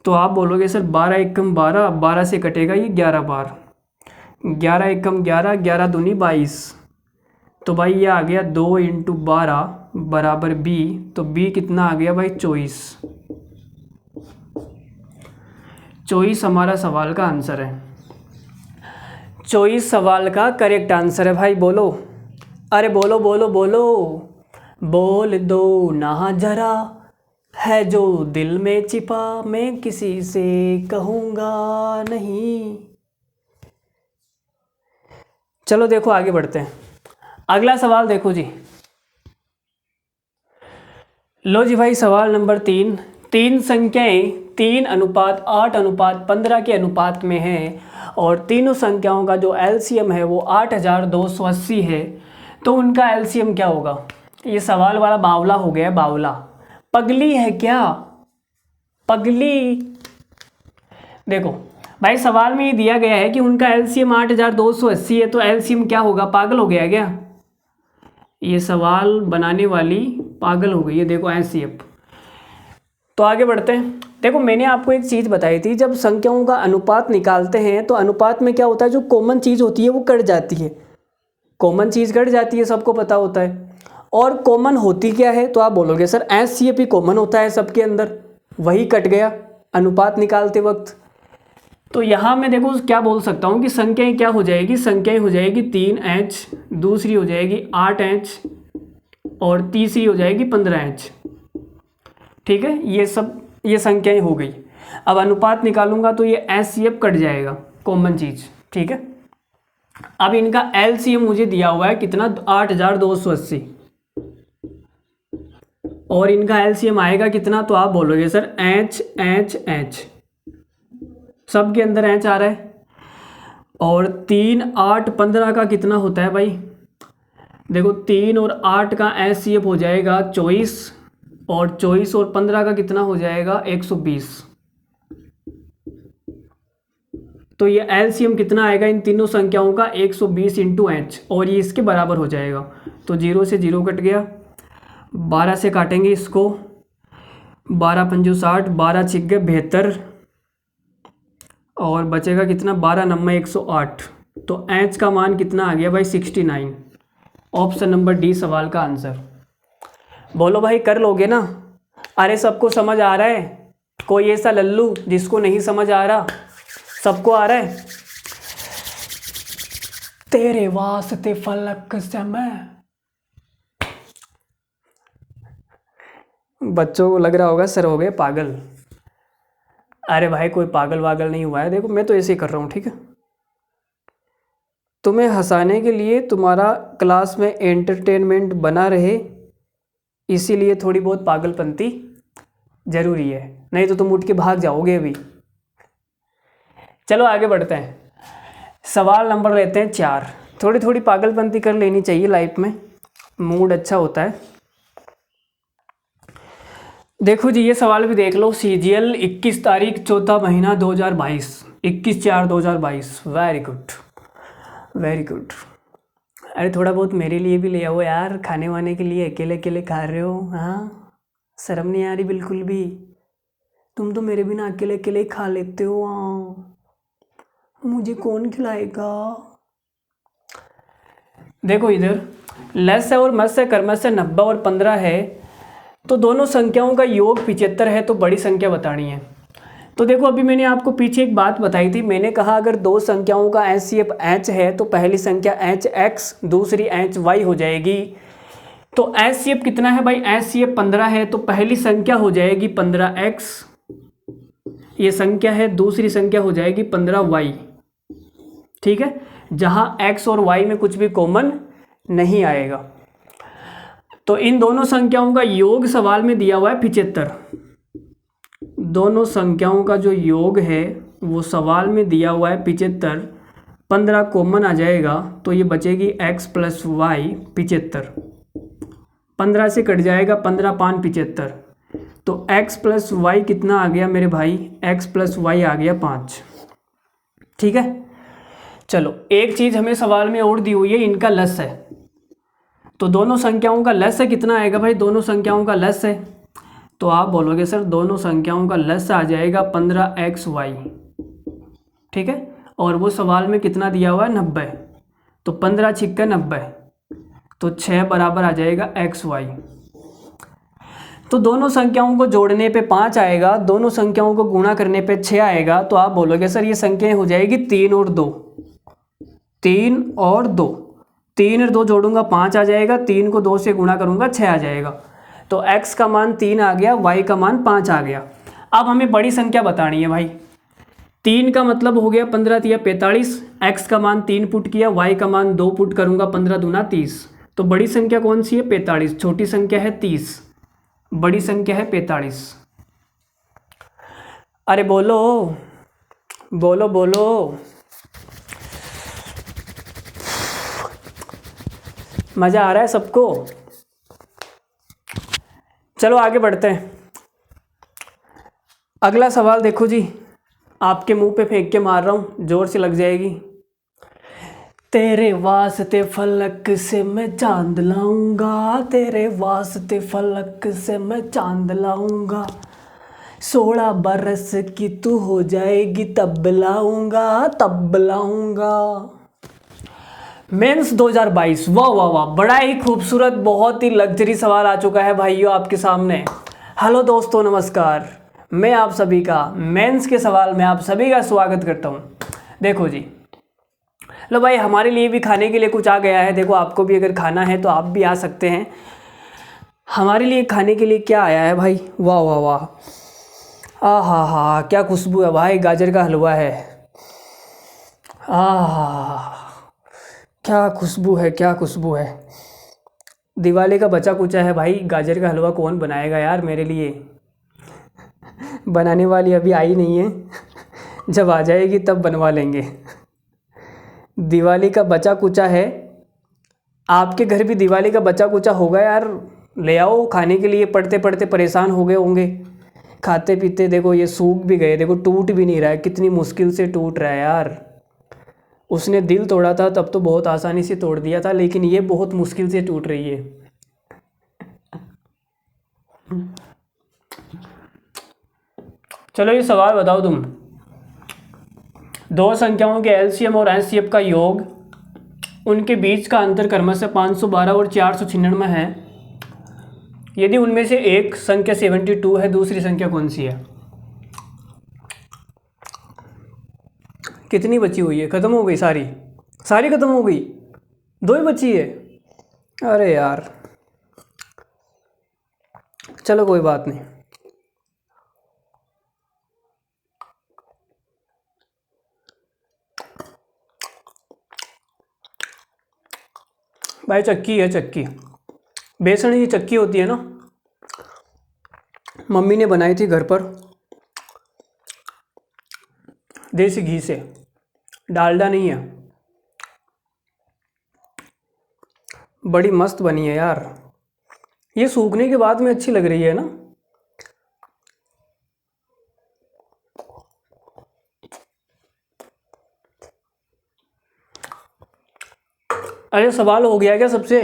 तो आप बोलोगे सर 12 एकम 12, 12 से कटेगा ये 11 बार, 11 एकम 11, 11 दूनी 22, तो भाई ये आ गया 2 × 12 बराबर b, तो b कितना आ गया भाई 24। 24 हमारा सवाल का आंसर है, 24 सवाल का करेक्ट आंसर है भाई। बोलो, अरे बोलो बोलो बोलो, बोल दो ना जरा, है जो दिल में छिपा मैं किसी से कहूँगा नहीं। चलो देखो आगे बढ़ते हैं, अगला सवाल देखो जी। लो जी भाई सवाल नंबर 3, तीन संख्याएं 3:8:15 के अनुपात में हैं और तीनों संख्याओं का जो एलसीएम है वो 8280 है, तो उनका एलसीएम क्या होगा। ये सवाल वाला बावला हो गया, बावला पगली है क्या, पगली। देखो भाई सवाल में ये दिया गया है कि उनका एलसीएम 8280 है, तो एलसीएम क्या होगा, पागल हो गया क्या। ये सवाल बनाने वाली पागल हो गई है, देखो एचसीएफ। तो आगे बढ़ते हैं। देखो मैंने आपको एक चीज़ बताई थी, जब संख्याओं का अनुपात निकालते हैं तो अनुपात में क्या होता है, जो कॉमन चीज़ होती है वो कट जाती है, कॉमन चीज़ कट जाती है, सबको पता होता है। और कॉमन होती क्या है, तो आप बोलोगे सर एचसीएफ ही कॉमन होता है सबके अंदर, वही कट गया अनुपात निकालते वक्त। तो यहाँ मैं देखो क्या बोल सकता हूँ कि संख्याएं क्या हो जाएगी, संख्याएं हो जाएगी 3h, दूसरी हो जाएगी 8h और तीसरी हो जाएगी 15h, ठीक है। ये सब ये संख्याएं हो गई। अब अनुपात निकालूंगा तो ये एचसीएफ कट जाएगा, कॉमन चीज़, ठीक है। अब इनका एलसीएम मुझे दिया हुआ है कितना 8280 और इनका एलसीएम आएगा कितना, तो आप बोलोगे सर एच एच एच, सबके अंदर एच आ रहा है। और 3 8 15 का कितना होता है भाई, देखो 3 और 8 का एचसीएफ हो जाएगा 24 और 24 और 15 का कितना हो जाएगा 120, तो ये एलसीएम कितना आएगा इन तीनों संख्याओं का 120 × h और ये इसके बराबर हो जाएगा। तो 0 से 0 कट गया, 12 से काटेंगे इसको, 12 पंजो 60, 12 छिक गए 72 और बचेगा कितना 12 9 108, तो h का मान कितना आ गया भाई 69। ऑप्शन नंबर डी सवाल का आंसर। बोलो भाई कर लोगे ना, अरे सबको समझ आ रहा है, कोई ऐसा लल्लू जिसको नहीं समझ आ रहा, सबको आ रहा है। तेरे वास्ते फलक से मैं, बच्चों को लग रहा होगा सर हो गए पागल। अरे भाई कोई पागल वागल नहीं हुआ है, देखो मैं तो ऐसे ही कर रहा हूँ, ठीक है। तुम्हें हंसाने के लिए, तुम्हारा क्लास में एंटरटेनमेंट बना रहे, इसीलिए थोड़ी बहुत पागलपंती ज़रूरी है, नहीं तो तुम उठ के भाग जाओगे अभी। चलो आगे बढ़ते हैं, सवाल नंबर लेते हैं 4। थोड़ी थोड़ी पागलपंती कर लेनी चाहिए लाइफ में, मूड अच्छा होता है। देखो जी, ये सवाल भी देख लो। CGL 21 तारीख चौथा महीना 2022, 21/4/2022। Very good, very good. अरे थोड़ा बहुत मेरे लिए भी ले आओ यार, खाने वाने के लिए। अकेले अकेले खा रहे हो, हाँ? शर्म नहीं आ रही बिल्कुल भी? तुम तो मेरे बिना अकेले अकेले ही खा लेते हो। हाँ, मुझे कौन खिलाएगा? देखो इधर, लेस है और मस है, कर्मस है, 90 और 15 है, तो दोनों संख्याओं का योग 75 है, तो बड़ी संख्या बतानी है। तो देखो, अभी मैंने आपको पीछे एक बात बताई थी। मैंने कहा अगर दो संख्याओं का HCF H है तो पहली संख्या HX, दूसरी HY हो जाएगी। तो HCF कितना है भाई? HCF 15 है, तो पहली संख्या हो जाएगी 15X, ये संख्या है। दूसरी संख्या हो जाएगी 15Y। ठीक है, जहां X और Y में कुछ भी कॉमन नहीं आएगा। तो इन दोनों संख्याओं का योग सवाल में दिया हुआ है 75। दोनों संख्याओं का जो योग है वो सवाल में दिया हुआ है 75। 15 कॉमन आ जाएगा तो ये बचेगी x + y 75। 15 से कट जाएगा 15 × 5 75। तो x + y कितना आ गया मेरे भाई? x + y आ गया 5। ठीक है, चलो एक चीज़ हमें सवाल में और दी हुई है, इनका लस है। तो दोनों संख्याओं का लस है कितना आएगा भाई? दोनों संख्याओं का लस है, तो आप बोलोगे सर दोनों संख्याओं का लस आ जाएगा 15xy। ठीक है, और वो सवाल में कितना दिया हुआ है? 90। तो 15 × 6 = 90, तो 6 बराबर आ जाएगा xy। तो दोनों संख्याओं को जोड़ने पे 5 आएगा, दोनों संख्याओं को गुणा करने पे 6 आएगा। तो आप बोलोगे सर ये संख्याएं हो जाएगी 3 और 2। 3 और 2, 3 और 2 जोड़ूंगा 5 आ जाएगा, 3 को 2 से गुणा करूंगा 6 आ जाएगा। तो x का मान 3 आ गया, y का मान 5 आ गया। अब हमें बड़ी संख्या बतानी है भाई। 3 का मतलब हो गया 15 × 3 = 45, x का मान 3 पुट किया, y का मान 2 पुट करूंगा, 15 दूना 30। तो बड़ी संख्या कौन सी है? 45। छोटी संख्या है 30, बड़ी संख्या है 45। अरे बोलो बोलो बोलो। मज़ा आ रहा है सबको? चलो आगे बढ़ते हैं। अगला सवाल देखो जी, आपके मुंह पे फेंक के मार रहा हूँ, जोर से लग जाएगी। तेरे वास्ते फलक से मैं चांद लाऊंगा, तेरे वास्ते फलक से मैं चांद लाऊंगा, 16 बरस की तू हो जाएगी तब लाऊंगा, तब लाऊंगा। मेंस 2022। वाह वाह वाह, बड़ा ही खूबसूरत, बहुत ही लग्जरी सवाल आ चुका है भाइयों आपके सामने। हेलो दोस्तों, नमस्कार। मैं आप सभी का मेंस के सवाल में आप सभी का स्वागत करता हूं। देखो जी, लो भाई, हमारे लिए भी खाने के लिए कुछ आ गया है। देखो, आपको भी अगर खाना है तो आप भी आ सकते हैं। हमारे लिए खाने के लिए क्या आया है भाई? वाह वाह वाह, आ हा हा, क्या खुशबू है भाई, गाजर का हलवा है। आ, क्या खुशबू है, क्या खुशबू है। दिवाली का बचा कुचा है भाई, गाजर का हलवा कौन बनाएगा यार मेरे लिए? बनाने वाली अभी आई नहीं है, जब आ जाएगी तब बनवा लेंगे। दिवाली का बचा कुचा है, आपके घर भी दिवाली का बचा कुचा होगा यार, ले आओ खाने के लिए। पढ़ते पढ़ते परेशान हो गए होंगे, खाते पीते देखो ये सूख भी गए, देखो टूट भी नहीं रहा है, कितनी मुश्किल से टूट रहा है यार। उसने दिल तोड़ा था तब तो बहुत आसानी से तोड़ दिया था, लेकिन ये बहुत मुश्किल से टूट रही है। चलो ये सवाल बताओ तुम, दो संख्याओं के LCM और HCF का योग, उनके बीच का अंतर क्रमशः 512 और 496 है। यदि उनमें से एक संख्या 72 है, दूसरी संख्या कौन सी है? कितनी बची हुई है? खत्म हो गई सारी? सारी खत्म हो गई, 2 ही बची है। अरे यार, चलो कोई बात नहीं। भाई चक्की है, चक्की, बेसन की चक्की होती है ना, मम्मी ने बनाई थी घर पर, देसी घी से, डालडा नहीं है। बड़ी मस्त बनी है यार, ये सूखने के बाद में अच्छी लग रही है ना। अरे सवाल हो गया क्या सबसे?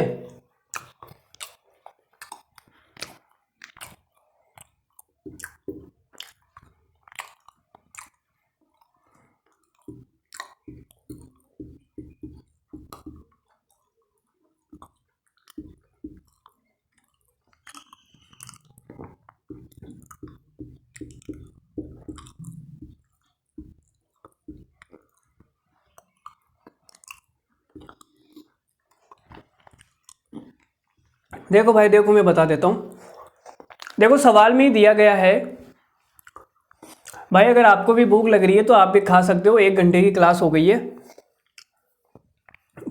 देखो भाई देखो, मैं बता देता हूँ। देखो सवाल में ही दिया गया है भाई, अगर आपको भी भूख लग रही है तो आप भी खा सकते हो, 1 घंटे की क्लास हो गई है,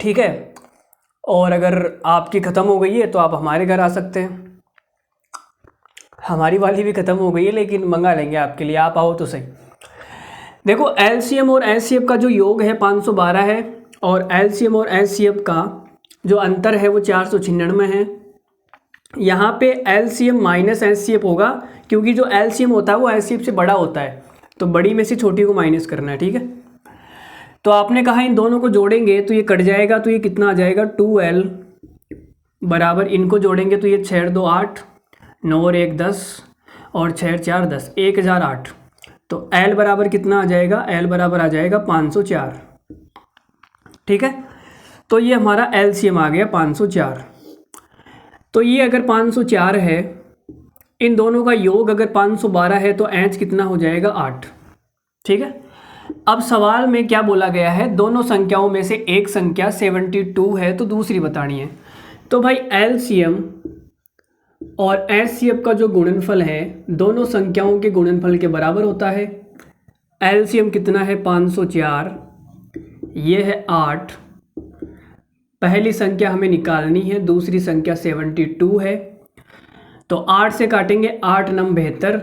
ठीक है। और अगर आपकी ख़त्म हो गई है तो आप हमारे घर आ सकते हैं। हमारी वाली भी ख़त्म हो गई है लेकिन मंगा लेंगे आपके लिए, आप आओ तो सही। देखो एलसीएम और एचसीएफ का जो योग है 512 है, और एलसीएम और एचसीएफ का जो अंतर है वो 496 है। यहाँ पे एलसीएम माइनस एचसीएफ होगा, क्योंकि जो एलसीएम होता है वो एचसीएफ से बड़ा होता है, तो बड़ी में से छोटी को माइनस करना है, ठीक है। तो आपने कहा इन दोनों को जोड़ेंगे तो ये कट जाएगा, तो ये कितना आ जाएगा 2L बराबर, इनको जोड़ेंगे तो ये 6 2 8, 9 और 1 10, और 6 4 10, 1008। तो L बराबर कितना आ जाएगा? L बराबर आ जाएगा 504, ठीक है। तो ये हमारा एलसीएम आ गया 504। तो ये अगर 504 है, इन दोनों का योग अगर 512 है तो एच कितना हो जाएगा? 8, ठीक है। अब सवाल में क्या बोला गया है? दोनों संख्याओं में से एक संख्या 72 है तो दूसरी बतानी है। तो भाई एलसीएम और एचसीएफ का जो गुणनफल है दोनों संख्याओं के गुणनफल के बराबर होता है। एलसीएम कितना है? 504, ये है 8। पहली संख्या हमें निकालनी है, दूसरी संख्या 72 है। तो 8 से काटेंगे 8 9 72,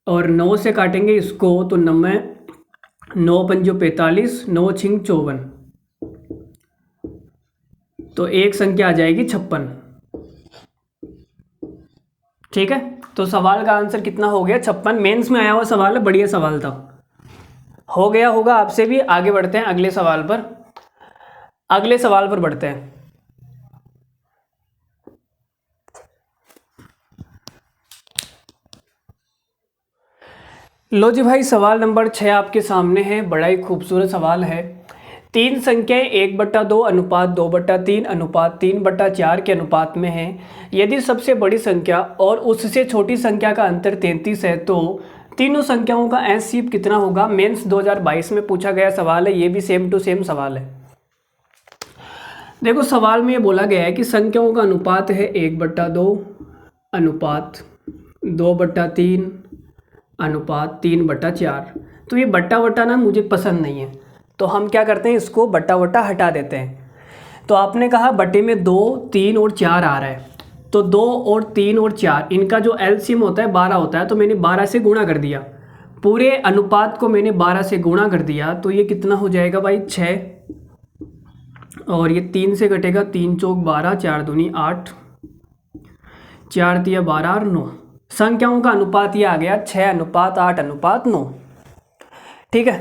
और 9 से काटेंगे इसको तो 9 पंजो 45, 9 छिंग 54, तो एक संख्या आ जाएगी 56, ठीक है। तो सवाल का आंसर कितना हो गया? 56। मेंस में आया हुआ सवाल है, बढ़िया सवाल था, हो गया होगा आपसे भी। आगे बढ़ते हैं अगले सवाल पर, अगले सवाल पर बढ़ते हैं। लो जी भाई, सवाल नंबर 6 आपके सामने है, बड़ा ही खूबसूरत सवाल है। तीन संख्याएं 1/2 अनुपात 2/3 अनुपात 3/4 के अनुपात में हैं। यदि सबसे बड़ी संख्या और उससे छोटी संख्या का अंतर 33 है तो तीनों संख्याओं का एचसीएफ कितना होगा? मेंस 2022 में पूछा गया सवाल है, ये भी सेम टू सेम सवाल है। देखो सवाल में ये बोला गया है कि संख्याओं का अनुपात है 1/2 अनुपात 2/3 अनुपात 3/4। तो ये बट्टा वट्टा ना मुझे पसंद नहीं है, तो हम क्या करते हैं, इसको बट्टा वट्टा हटा देते हैं। तो आपने कहा बट्टे में 2 3 और 4 आ रहा है, तो 2 और 3 और 4 इनका जो एलसीएम होता है 12 होता है, तो मैंने 12 से गुणा कर दिया, पूरे अनुपात को मैंने 12 से गुणा कर दिया। तो ये कितना हो जाएगा भाई? 6, और ये 3 से कटेगा, 3 चौक 12, 4 दूनी 8, 4 तिया 12 और 9। संख्याओं का अनुपात ये आ गया 6:8:9, ठीक है।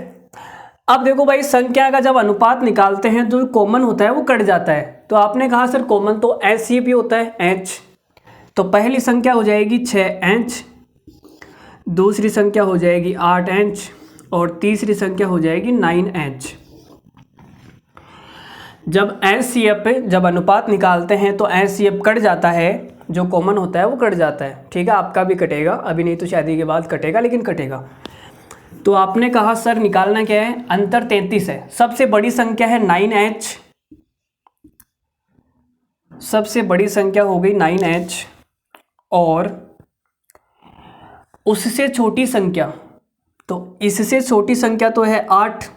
अब देखो भाई, संख्या का जब अनुपात निकालते हैं तो कॉमन होता है वो कट जाता है। तो आपने कहा सर कॉमन तो एचसीएफ ही होता है, एच। तो पहली संख्या हो जाएगी 6H, दूसरी संख्या हो जाएगी 8H, और तीसरी संख्या हो जाएगी 9H। जब एचसीएफ पे जब अनुपात निकालते हैं तो एचसीएफ कट जाता है, जो कॉमन होता है वो कट जाता है, ठीक है। आपका भी कटेगा, अभी नहीं तो शादी के बाद कटेगा, लेकिन कटेगा। तो आपने कहा सर निकालना क्या है? अंतर 33 है, सबसे बड़ी संख्या है 9H, सबसे बड़ी संख्या हो गई 9H, और उससे छोटी संख्या, तो इससे छोटी संख्या तो है 8,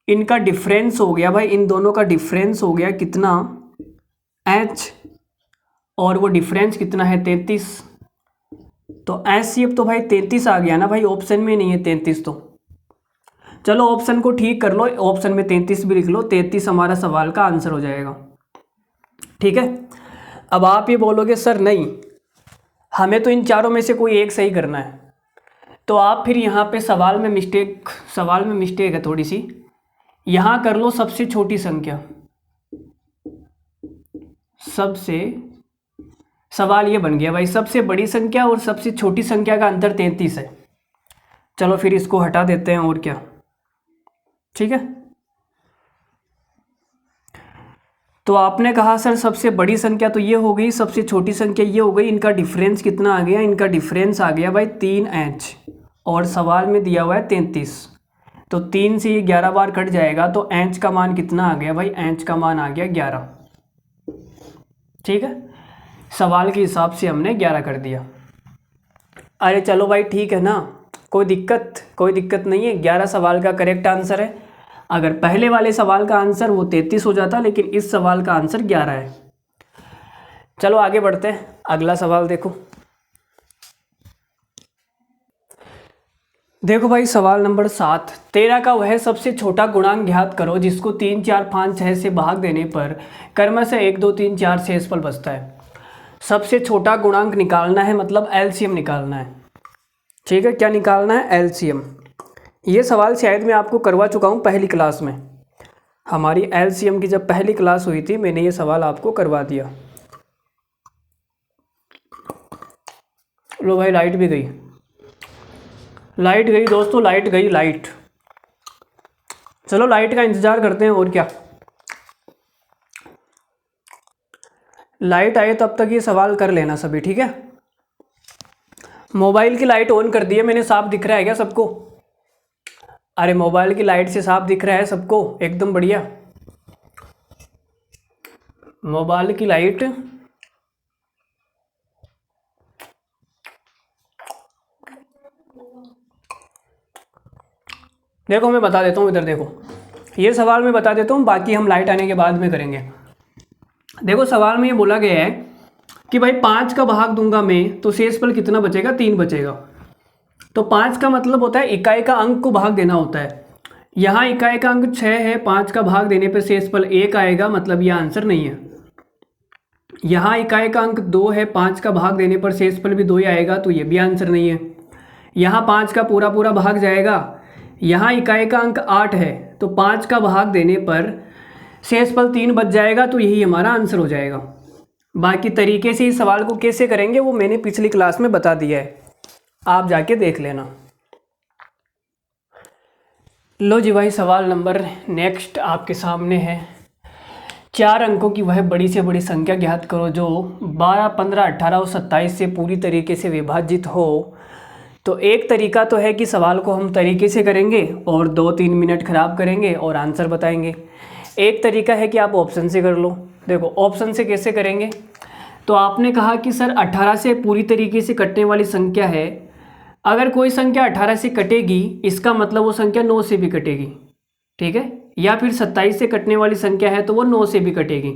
इनका डिफरेंस हो गया भाई, इन दोनों का डिफरेंस हो गया कितना? H, और वो डिफरेंस कितना है? 33। तो एचसीएफ तो भाई 33 आ गया ना भाई, ऑप्शन में नहीं है 33। तो चलो ऑप्शन को ठीक कर लो, ऑप्शन में 33 भी लिख लो, 33 हमारा सवाल का आंसर हो जाएगा, ठीक है। अब आप ये बोलोगे सर नहीं, हमें तो इन चारों में से कोई एक सही करना है। तो आप फिर यहाँ पे सवाल में मिस्टेक है थोड़ी सी, यहाँ कर लो सबसे छोटी संख्या, सबसे, सवाल ये बन गया भाई सबसे बड़ी संख्या और सबसे छोटी संख्या का अंतर 33 है। चलो फिर इसको हटा देते हैं और क्या, ठीक है। तो आपने कहा सर सबसे बड़ी संख्या तो ये हो गई, सबसे छोटी संख्या ये हो गई, इनका डिफरेंस कितना आ गया, इनका डिफरेंस आ गया भाई 3h और सवाल में दिया हुआ है 33। तो 3 से ये 11 बार कट जाएगा तो h का मान कितना आ गया भाई, h का मान आ गया 11, ठीक है। सवाल के हिसाब से हमने 11 कर दिया। अरे चलो भाई ठीक है ना, कोई दिक्कत नहीं है, 11 सवाल का करेक्ट आंसर है। अगर पहले वाले सवाल का आंसर वो 33 हो जाता, लेकिन इस सवाल का आंसर 11 है। चलो आगे बढ़ते हैं, अगला सवाल देखो। देखो भाई सवाल नंबर 7, 13 का वह सबसे छोटा गुणांक ज्ञात करो जिसको 3, 4, 5, 6 से भाग देने पर क्रमशः 1, 2, 3, 4 शेषफल बचता है। सबसे छोटा गुणांक निकालना है, मतलब एलसीएम निकालना है, ठीक है। क्या निकालना है, एलसीएम। ये सवाल शायद मैं आपको करवा चुका हूँ पहली क्लास में, हमारी एलसीएम की जब पहली क्लास हुई थी मैंने ये सवाल आपको करवा दिया। लो भाई लाइट भी गई, लाइट गई दोस्तों, लाइट गई लाइट। चलो लाइट का इंतज़ार करते हैं और क्या, लाइट आए तब तक ये सवाल कर लेना सभी, ठीक है। मोबाइल की लाइट ऑन कर दी है मैंने, साफ दिख रहा है क्या सबको? अरे मोबाइल की लाइट से साफ दिख रहा है सबको, एकदम बढ़िया। मोबाइल की लाइट, देखो मैं बता देता हूँ, इधर देखो, ये सवाल मैं बता देता हूँ, बाकी हम लाइट आने के बाद में करेंगे। देखो सवाल में ये बोला गया है कि भाई 5 का भाग दूंगा मैं तो शेषफल कितना बचेगा, 3 बचेगा। तो 5 का मतलब होता है इकाई का अंक को भाग देना होता है। यहाँ इकाई का अंक 6 है, 5 का भाग देने पर शेषफल 1 आएगा, मतलब ये आंसर नहीं है। यहाँ इकाई का अंक 2 है, 5 का भाग देने पर शेषफल भी 2 ही आएगा, तो ये भी आंसर नहीं है। यहाँ 5 का पूरा पूरा भाग जाएगा। यहाँ इकाई का अंक 8 है, तो 5 का भाग देने पर शेषफल 3 बच जाएगा, तो यही हमारा आंसर हो जाएगा। बाकी तरीके से इस सवाल को कैसे करेंगे वो मैंने पिछली क्लास में बता दिया है, आप जाके देख लेना। लो जी भाई सवाल नंबर नेक्स्ट आपके सामने है। 4 अंकों की वह बड़ी से बड़ी संख्या ज्ञात करो जो 12, 15, 18 और 27 से पूरी तरीके से विभाजित हो। तो एक तरीका तो है कि सवाल को हम तरीके से करेंगे और 2-3 मिनट ख़राब करेंगे और आंसर बताएंगे। एक तरीका है कि आप ऑप्शन से कर लो। देखो ऑप्शन से कैसे करेंगे, तो आपने कहा कि सर 18 से पूरी तरीके से कटने वाली संख्या है। अगर कोई संख्या 18 से कटेगी इसका मतलब वो संख्या 9 से भी कटेगी, ठीक है। या फिर 27 से कटने वाली संख्या है तो वो 9 से भी कटेगी।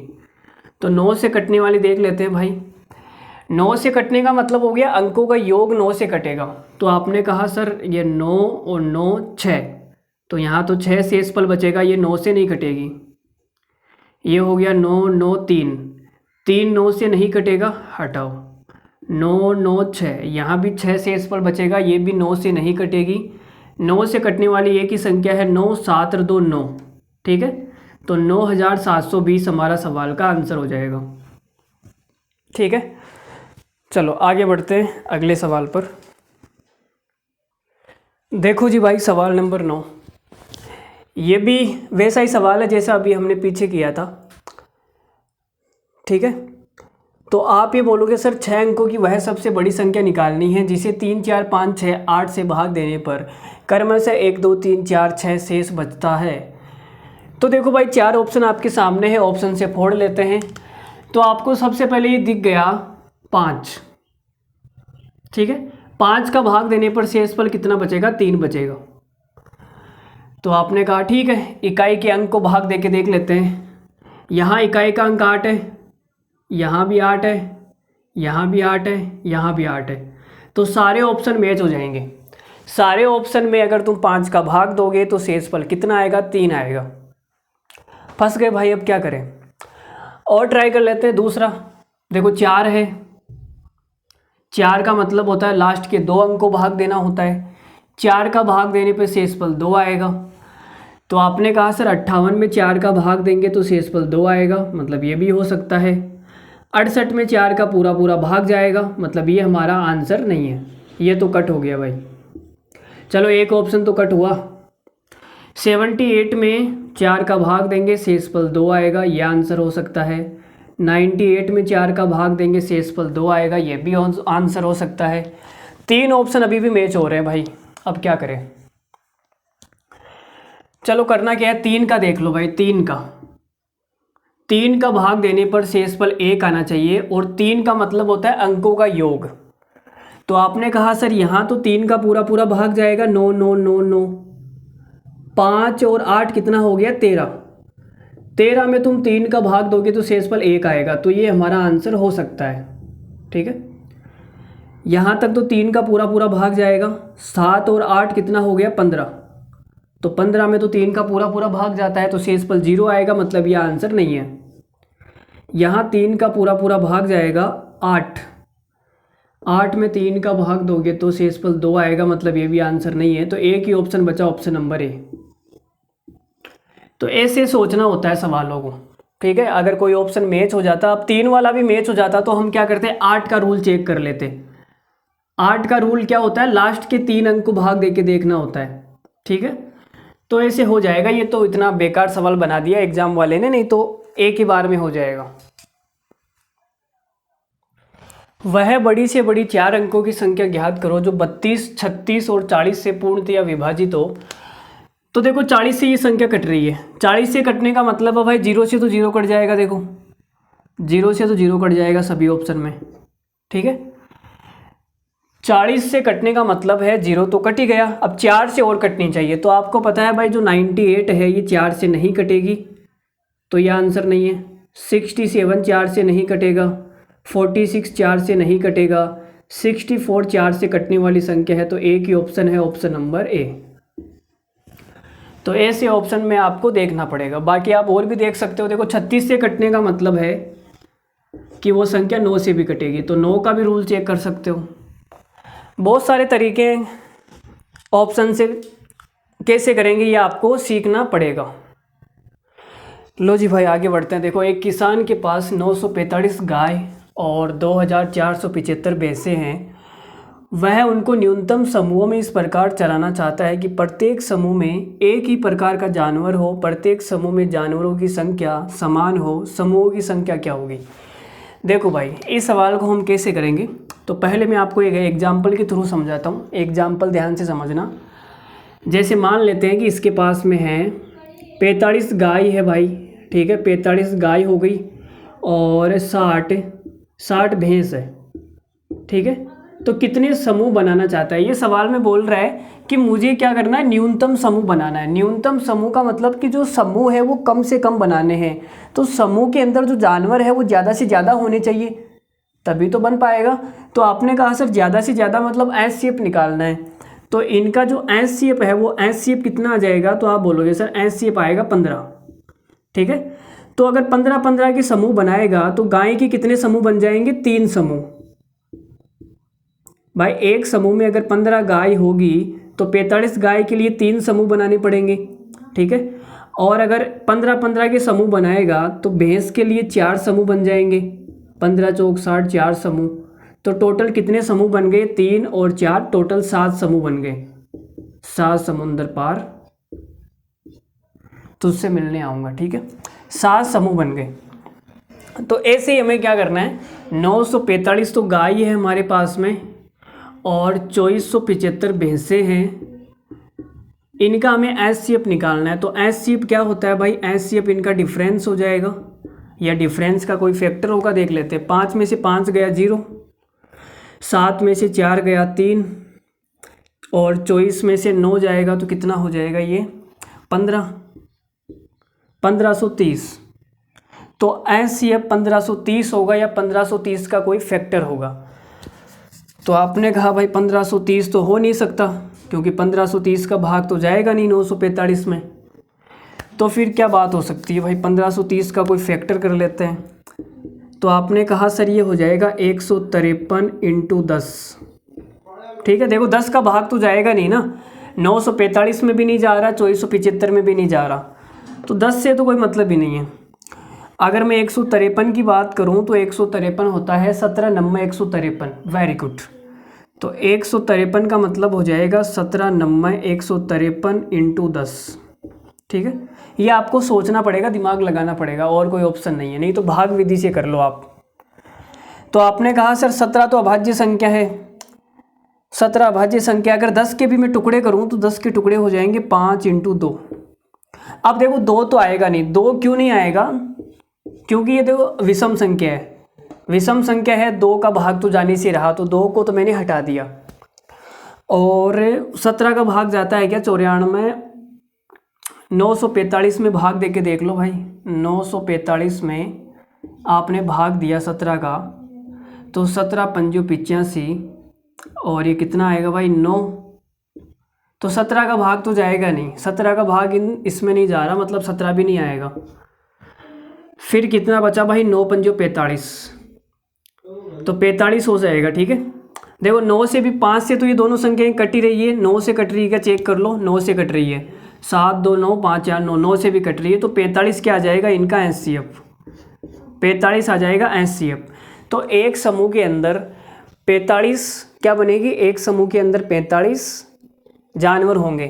तो 9 से कटने वाली देख लेते हैं भाई। 9 से कटने का मतलब हो गया अंकों का योग 9 से कटेगा। तो आपने कहा सर ये 9 और 9 6, तो यहाँ तो 6 शेषफल बचेगा, ये 9 से नहीं कटेगी। ये हो गया 9 9 3, 3 9 से नहीं कटेगा, हटाओ। 9 9 6, यहाँ भी 6 शेषफल बचेगा, ये भी 9 से नहीं कटेगी। 9 से कटने वाली एक ही संख्या है 9, 7 और 2 9, ठीक है। तो 9720 हमारा सवाल का आंसर हो जाएगा, ठीक है। चलो आगे बढ़ते हैं अगले सवाल पर। देखो जी भाई सवाल नंबर 9, ये भी वैसा ही सवाल है जैसा अभी हमने पीछे किया था, ठीक है। तो आप ये बोलोगे सर 6 अंकों की वह सबसे बड़ी संख्या निकालनी है जिसे 3, 4, 5, 6, 8 से भाग देने पर क्रमशः 1, 2, 3, 4, 6 शेष बचता है। तो देखो भाई 4 ऑप्शन आपके सामने है, ऑप्शन से फोड़ लेते हैं। तो आपको सबसे पहले ये दिख गया 5, ठीक है। 5 का भाग देने पर शेषफल कितना बचेगा, 3 बचेगा। तो आपने कहा ठीक है इकाई के अंक को भाग दे के देख लेते हैं। यहाँ इकाई का अंक 8 है, यहाँ भी 8 है, यहाँ भी 8 है, यहाँ भी 8 है। तो सारे ऑप्शन मैच हो जाएंगे। सारे ऑप्शन में अगर तुम 5 का भाग दोगे तो शेषफल कितना आएगा, 3 आएगा। फंस गए भाई, अब क्या करें। और ट्राई कर लेते हैं दूसरा। देखो 4 है, 4 का मतलब होता है लास्ट के 2 अंक को भाग देना होता है। 4 का भाग देने पे शेषफल 2 आएगा। तो आपने कहा सर 58 में 4 का भाग देंगे तो शेषफल 2 आएगा, मतलब ये भी हो सकता है। 68 में 4 का पूरा पूरा भाग जाएगा, मतलब ये हमारा आंसर नहीं है, ये तो कट हो गया भाई। चलो एक ऑप्शन तो कट हुआ। 78 में 4 का भाग देंगे शेषफल 2 आएगा, ये आंसर हो सकता है। 98 में 4 का भाग देंगे शेषफल 2 आएगा, ये भी आंसर हो सकता है। 3 ऑप्शन अभी भी मैच हो रहे हैं भाई, अब क्या करें। चलो करना क्या है, 3 का देख लो भाई। 3 का भाग देने पर शेषफल 1 आना चाहिए, और 3 का मतलब होता है अंकों का योग। तो आपने कहा सर यहाँ तो 3 का पूरा पूरा भाग जाएगा, 9 9 9 9, 5 और 8 कितना हो गया 13। 13 में तुम 3 का भाग दोगे तो शेषफल 1 आएगा, तो ये हमारा आंसर हो सकता है। ठीक है, यहाँ तक तो 3 का पूरा पूरा भाग जाएगा। 7 और 8 कितना हो गया 15, तो 15 में तो 3 का पूरा पूरा भाग जाता है, तो शेषफल 0 आएगा, मतलब ये आंसर नहीं है। यहाँ 3 का पूरा पूरा भाग जाएगा 8, 8 में 3 का भाग दोगे तो शेषफल 2 आएगा, मतलब ये भी आंसर नहीं है। तो एक ही ऑप्शन बचा, ऑप्शन नंबर ए। तो ऐसे सोचना होता है सवालों को। ठीक है, अगर कोई ऑप्शन मैच हो जाता, अब 3 वाला भी मैच हो जाता, तो हम क्या करते हैं 8 का रूल चेक कर लेते। 8 का रूल क्या होता है, लास्ट के 3 अंक को भाग दे के देखना होता है। ठीक है, तो ऐसे हो जाएगा। ये तो इतना बेकार सवाल बना दिया एग्जाम वाले ने, नहीं तो एक ही बार में हो जाएगा। वह बड़ी से बड़ी 4 अंकों की संख्या ज्ञात करो जो 32, 36 और 40 से पूर्णतया विभाजित हो। तो देखो 40 से ये संख्या कट रही है, 40 से कटने का मतलब है भाई 0 से तो 0 कट जाएगा। देखो 0 से तो 0 कट जाएगा सभी ऑप्शन में। ठीक है, 40 से कटने का मतलब है 0 तो कट ही गया, अब 4 से और कटनी चाहिए। तो आपको पता है भाई जो 98 है ये 4 से नहीं कटेगी, तो ये आंसर नहीं है। 67 4 से नहीं कटेगा, 46 4 से नहीं कटेगा, 64 4 से कटने वाली संख्या है, तो एक ही ऑप्शन है, ऑप्शन नंबर ए। तो ऐसे ऑप्शन में आपको देखना पड़ेगा, बाकी आप और भी देख सकते हो। देखो 36 से कटने का मतलब है कि वो संख्या 9 से भी कटेगी, तो 9 का भी रूल चेक कर सकते हो। बहुत सारे तरीके ऑप्शन से कैसे करेंगे ये आपको सीखना पड़ेगा। लो जी भाई आगे बढ़ते हैं। देखो एक किसान के पास 945 गाय और 2475 भैंसें हैं। वह उनको न्यूनतम समूहों में इस प्रकार चराना चाहता है कि प्रत्येक समूह में एक ही प्रकार का जानवर हो, प्रत्येक समूह में जानवरों की संख्या समान हो, समूहों की संख्या क्या होगी। देखो भाई इस सवाल को हम कैसे करेंगे, तो पहले मैं आपको एक एग्जाम्पल के थ्रू समझाता हूँ। एग्जाम्पल ध्यान से समझना। जैसे मान लेते हैं कि इसके पास में है 45 गाय है भाई। ठीक है, 45 गाय हो गई और 60 भैंस है। ठीक है, तो कितने समूह बनाना चाहता है। ये सवाल में बोल रहा है कि मुझे क्या करना है, न्यूनतम समूह बनाना है। न्यूनतम समूह का मतलब कि जो समूह है वो कम से कम बनाने हैं। तो समूह के अंदर जो जानवर है वो ज़्यादा से ज़्यादा होने चाहिए, तभी तो बन पाएगा। तो आपने कहा सर ज़्यादा से ज़्यादा मतलब एचसीएफ निकालना है, तो इनका जो एचसीएफ है वो एचसीएफ कितना आ जाएगा, तो आप बोलोगे सर एचसीएफ आएगा 15। ठीक है, तो अगर 15 के समूह बनाएगा तो गाय के कितने समूह बन जाएंगे, 3 समूह। भाई एक समूह में अगर 15 गाय होगी तो 45 गाय के लिए 3 समूह बनाने पड़ेंगे। ठीक है, और अगर 15 के समूह बनाएगा तो भैंस के लिए 4 समूह बन जाएंगे। 15 चौक 60, 4 समूह। तो टोटल कितने समूह बन गए, 3 और 4, टोटल 7 समूह बन गए। 7 समुंदर पार तुझसे मिलने आऊँगा। ठीक है, 7 समूह बन गए। तो ऐसे ही हमें क्या करना है, 945 तो गाय है हमारे पास में और 2475 भैंसें हैं। इनका हमें एचसीएफ निकालना है। तो एचसीएफ क्या होता है भाई, एचसीएफ इनका डिफरेंस हो जाएगा या डिफरेंस का कोई फैक्टर होगा, देख लेते हैं। 5 में से 5 गया 0, 7 में से 4 गया 3 और 24 में से 9 जाएगा तो कितना हो जाएगा ये 1530। तो एचसीएफ 1530 होगा या 1530 का कोई फैक्टर होगा। तो आपने कहा भाई 1530 तो हो नहीं सकता क्योंकि 1530 का भाग तो जाएगा नहीं 945 में। तो फिर क्या बात हो सकती है भाई, 1530 का कोई फैक्टर कर लेते हैं। तो आपने कहा सर ये हो जाएगा 153 × 10। ठीक है, देखो 10 का भाग तो जाएगा नहीं ना, 945 में भी नहीं जा रहा, 2475 में भी नहीं जा रहा, तो 10 से तो कोई मतलब ही नहीं है। अगर मैं 153 की बात करूं तो 153 होता है 17 नम्मा 153। Very good. तो 153 का मतलब हो जाएगा 17 नम्मा 153 इंटू 10। ठीक है, ये आपको सोचना पड़ेगा, दिमाग लगाना पड़ेगा, और कोई ऑप्शन नहीं है, नहीं तो भाग विधि से कर लो आप। तो आपने कहा सर 17 तो अभाज्य संख्या है, 17 अभाज्य संख्या, अगर 10 के भी मैं टुकड़े करूं तो 10 के टुकड़े हो जाएंगे 5 इंटू 2। अब देखो 2 तो आएगा नहीं, 2 क्यों नहीं आएगा, क्योंकि ये देखो विषम संख्या है, विषम संख्या है, 2 का भाग तो जाने से रहा, तो 2 को तो मैंने हटा दिया। और 17 का भाग जाता है क्या 94, 945 में भाग दे के देख लो भाई, 945 में आपने भाग दिया 17 का, तो 17 पंजो 85, और ये कितना आएगा भाई 9। तो 17 का भाग तो जाएगा नहीं, 17 का भाग इसमें नहीं जा रहा, मतलब 17 भी नहीं आएगा। फिर कितना बचा भाई 9 पंजो 45, तो 45 हो जाएगा। ठीक है, देखो 9 से भी 5 से तो ये दोनों संख्याएं कट ही रही है, 9 से कट रही है क्या चेक कर लो, 9 से कट रही है, 7 2 9 5 4 9, 9 से भी कट रही है, तो 45 क्या आ जाएगा इनका एचसीएफ, 45 आ जाएगा एचसीएफ। तो एक समूह के अंदर 45 क्या बनेगी, एक समूह के अंदर 45 जानवर होंगे।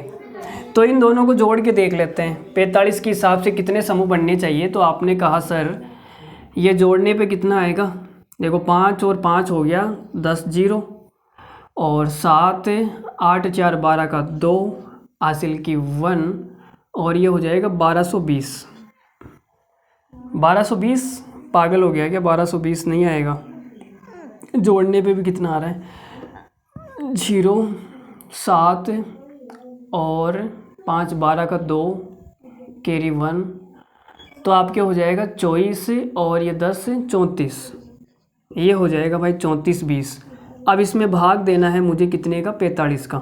तो इन दोनों को जोड़ के देख लेते हैं 45 के हिसाब से कितने समूह बनने चाहिए। तो आपने कहा सर ये जोड़ने पे कितना आएगा, देखो 5 और 5 हो गया 10 जीरो, और 7 8 4 12 का 2 हासिल की 1, और ये हो जाएगा 1220। 1220 पागल हो गया क्या, 1220 नहीं आएगा, जोड़ने पे भी कितना आ रहा है 0 7 और 5 12 का 2 कैरी 1, तो आपके हो जाएगा 24 और ये 10 34, ये हो जाएगा भाई 34 20। अब इसमें भाग देना है मुझे कितने का, 45 का।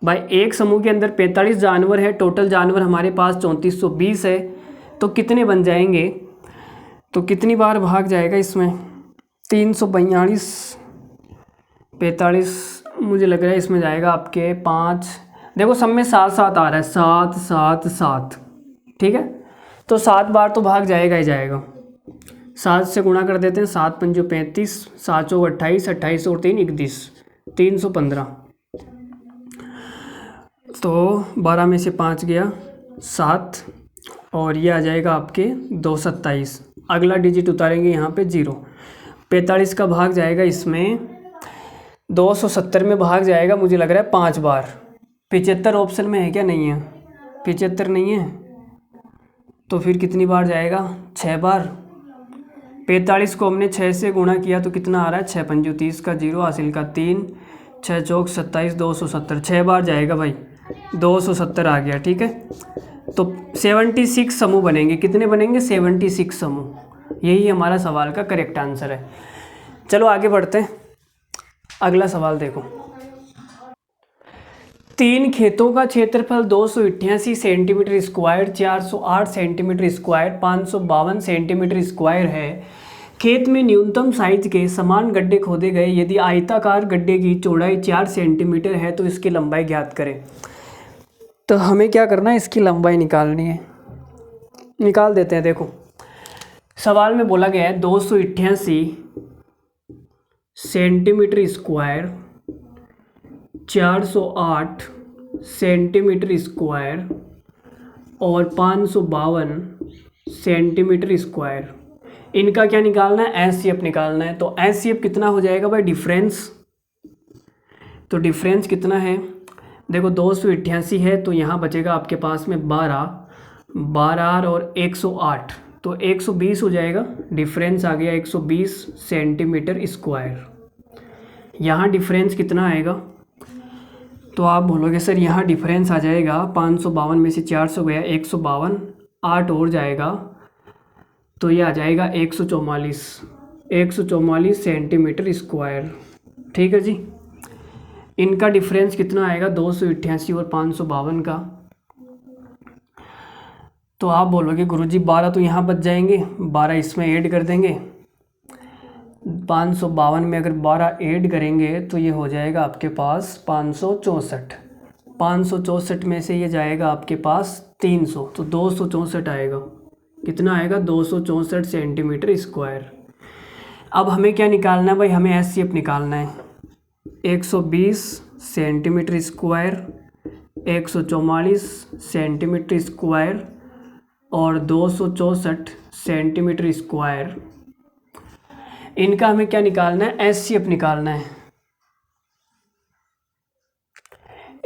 भाई एक समूह के अंदर 45 जानवर है, टोटल जानवर हमारे पास 3420 है, तो कितने बन जाएंगे, तो कितनी बार भाग जाएगा इसमें 342, 45 मुझे लग रहा है इसमें जाएगा आपके 5, देखो सब में 7 7 आ रहा है, 7 7 7। ठीक है, तो 7 बार तो भाग जाएगा ही जाएगा, 7 से गुणा कर देते हैं, 7 पंजो 35, 7 चौक 28, 28 और 3 31, 315। तो 12 में से 5 गया 7, और ये आ जाएगा आपके 227। अगला डिजिट उतारेंगे यहाँ पे 0। 45 का भाग जाएगा इसमें 270 में भाग जाएगा, मुझे लग रहा है 5 बार। 75 ऑप्शन में है क्या, नहीं है, 75 नहीं है, तो फिर कितनी बार जाएगा 6 बार। 45 को हमने 6 से गुणा किया तो कितना आ रहा है 6 पंजो 30 का 0 हासिल का 3, 6 चौक 27, 270, 6 बार जाएगा भाई, 270 आ गया। ठीक है, तो 76 समूह बनेंगे, कितने बनेंगे 76 समूह, यही हमारा सवाल का करेक्ट आंसर है। चलो आगे बढ़ते हैं, अगला सवाल देखो। 3 खेतों का क्षेत्रफल 288 centimetre square, 408 centimetre square, 552 centimetre square है। खेत में न्यूनतम साइज के समान गड्ढे खोदे गए, यदि आयताकार गड्ढे की चौड़ाई 4 सेंटीमीटर है तो इसकी लंबाई ज्ञात करें। तो हमें क्या करना है, इसकी लंबाई निकालनी है, निकाल देते हैं। देखो सवाल में बोला गया है 288 सेंटीमीटर स्क्वायर, 408 सेंटीमीटर स्क्वायर और 552 सेंटीमीटर स्क्वायर, इनका क्या निकालना है, एचसीएफ निकालना है। तो एचसीएफ कितना हो जाएगा भाई, डिफरेंस। तो डिफरेंस कितना है, देखो 288 है तो यहाँ बचेगा आपके पास में 12 और 108, तो 120 हो जाएगा, डिफरेंस आ गया 120 सेंटीमीटर स्क्वायर। यहाँ डिफरेंस कितना आएगा, तो आप बोलोगे सर यहाँ डिफरेंस आ जाएगा 552 में से 400 गया 152, 8 और जाएगा तो ये आ जाएगा 144 सेंटीमीटर स्क्वायर। ठीक है जी, इनका डिफरेंस कितना आएगा 288 और 552 का। तो आप बोलोगे गुरुजी 12 तो यहाँ बच जाएंगे, 12 इसमें ऐड कर देंगे, 552 में अगर 12 ऐड करेंगे तो ये हो जाएगा आपके पास 564। 564 में से ये जाएगा आपके पास 300, तो 264 आएगा। कितना आएगा? 264 सेंटीमीटर स्क्वायर। अब हमें क्या निकालना है भाई? हमें एचसीएफ निकालना है। 120 सेंटीमीटर स्क्वायर, 144 सेंटीमीटर स्क्वायर और 264 सेंटीमीटर स्क्वायर, इनका हमें क्या निकालना है? एचसीएफ निकालना है।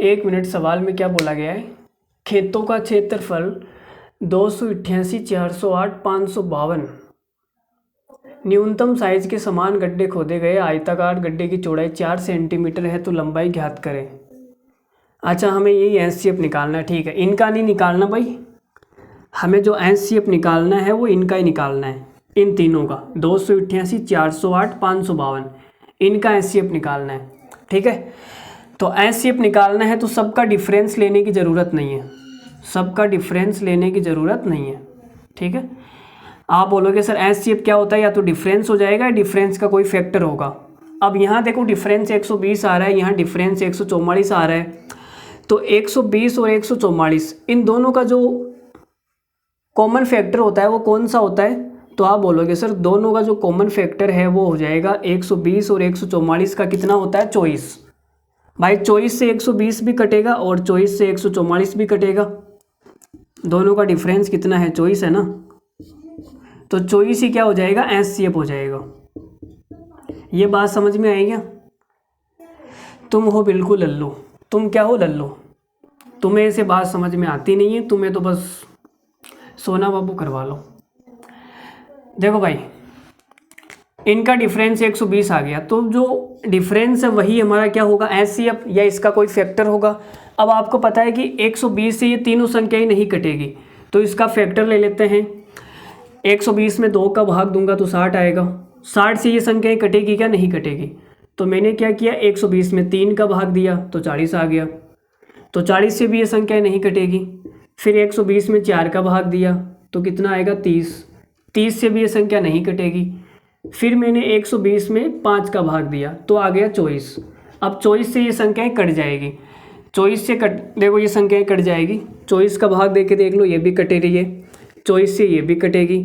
1 मिनट, सवाल में क्या बोला गया है? खेतों का क्षेत्रफल 288, 408, 552। न्यूनतम साइज के समान गड्ढे खोदे गए। आयताकार गड्ढे की चौड़ाई 4 सेंटीमीटर है, तो लंबाई ज्ञात करें। अच्छा, हमें यही एचसीएफ निकालना है। ठीक है, इनका नहीं निकालना भाई, हमें जो एचसीएफ निकालना है वो इनका ही निकालना है। इन तीनों का 288, 408, 552, इनका एचसीएफ निकालना है। ठीक है, तो एचसीएफ निकालना है तो सबका डिफरेंस लेने की ज़रूरत नहीं है। सबका डिफरेंस लेने की ज़रूरत नहीं है। ठीक है, आप बोलोगे सर एचसीएफ क्या होता है? या तो डिफरेंस हो जाएगा या डिफरेंस का कोई फैक्टर होगा। अब यहाँ देखो डिफरेंस 120 आ रहा है, यहाँ डिफरेंस 144 आ रहा है, तो 120 और 144 इन दोनों का जो कॉमन फैक्टर होता है वो कौन सा होता है? तो आप बोलोगे सर दोनों का जो कॉमन फैक्टर है वो हो जाएगा 120 और 144 का कितना होता है? 24। भाई 24 से 120 भी कटेगा और 24 से 144 भी कटेगा। दोनों का डिफरेंस कितना है? 24 है ना, तो 24 ही क्या हो जाएगा? एचसीएफ हो जाएगा। ये बात समझ में आई क्या? तुम हो बिल्कुल लल्लू। तुम क्या हो? लल्लू। तुम्हें ऐसे बात समझ में आती नहीं है, तुम्हें तो बस सोना बाबू करवा लो। देखो भाई, इनका डिफरेंस 120 आ गया, तो जो डिफरेंस है वही हमारा क्या होगा? एचसीएफ, या इसका कोई फैक्टर होगा। अब आपको पता है कि 120 से ये तीनों संख्याएं नहीं कटेगी, तो इसका फैक्टर ले लेते हैं। 120 में 2 का भाग दूंगा तो 60 आएगा। 60 से ये संख्याएं कटेगी क्या? नहीं कटेगी। तो मैंने क्या किया? 120 में 3 का भाग दिया तो 40 आ गया, तो 40 से भी ये संख्याएं नहीं कटेगी। फिर 120 में 4 का भाग दिया तो कितना आएगा? 30। 30 से भी ये संख्या नहीं कटेगी। फिर मैंने 120 में 5 का भाग दिया तो आ गया 24। अब 24 से ये संख्याएं कट जाएगी। 24 से कट, देखो ये संख्याएं कट जाएगी। 24 का भाग दे के देख लो, ये भी कटे रही है। 24 से ये भी कटेगी,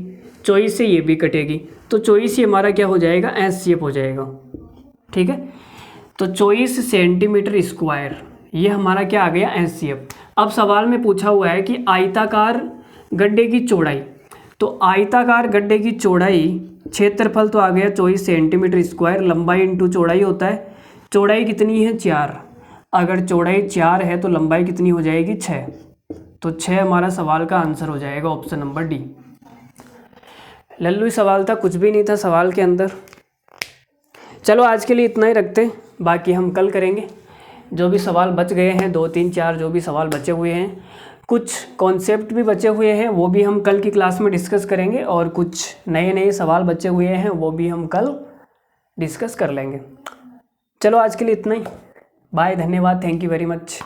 24 से ये भी कटेगी, तो 24 ही हमारा क्या हो जाएगा? एचसीएफ हो जाएगा। ठीक है, तो 24 सेंटीमीटर स्क्वायर ये हमारा क्या आ गया? एचसीएफ। अब सवाल में पूछा हुआ है कि आयताकार गड्ढे की चौड़ाई, तो आयताकार गड्ढे की चौड़ाई, क्षेत्रफल तो आ गया 24 सेंटीमीटर स्क्वायर, लंबाई इंटू चौड़ाई होता है। चौड़ाई कितनी है? 4। अगर चौड़ाई 4 है तो लंबाई कितनी हो जाएगी? 6। तो 6 हमारा सवाल का आंसर हो जाएगा, ऑप्शन नंबर डी। लल्लू सवाल था, कुछ भी नहीं था सवाल के अंदर। चलो आज के लिए इतना ही रखते हैं, बाकी हम कल करेंगे। जो भी सवाल बच गए हैं, 2 3 4 जो भी सवाल बचे हुए हैं, कुछ कॉन्सेप्ट भी बचे हुए हैं, वो भी हम कल की क्लास में डिस्कस करेंगे, और कुछ नए नए सवाल बचे हुए हैं वो भी हम कल डिस्कस कर लेंगे। चलो आज के लिए इतना ही। बाय, धन्यवाद, thank you very much,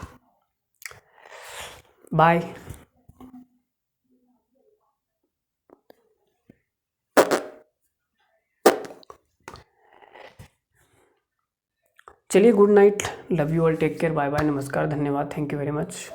bye. चलिए, good night, love you all, take care, bye bye, नमस्कार, धन्यवाद, थैंक यू वेरी मच।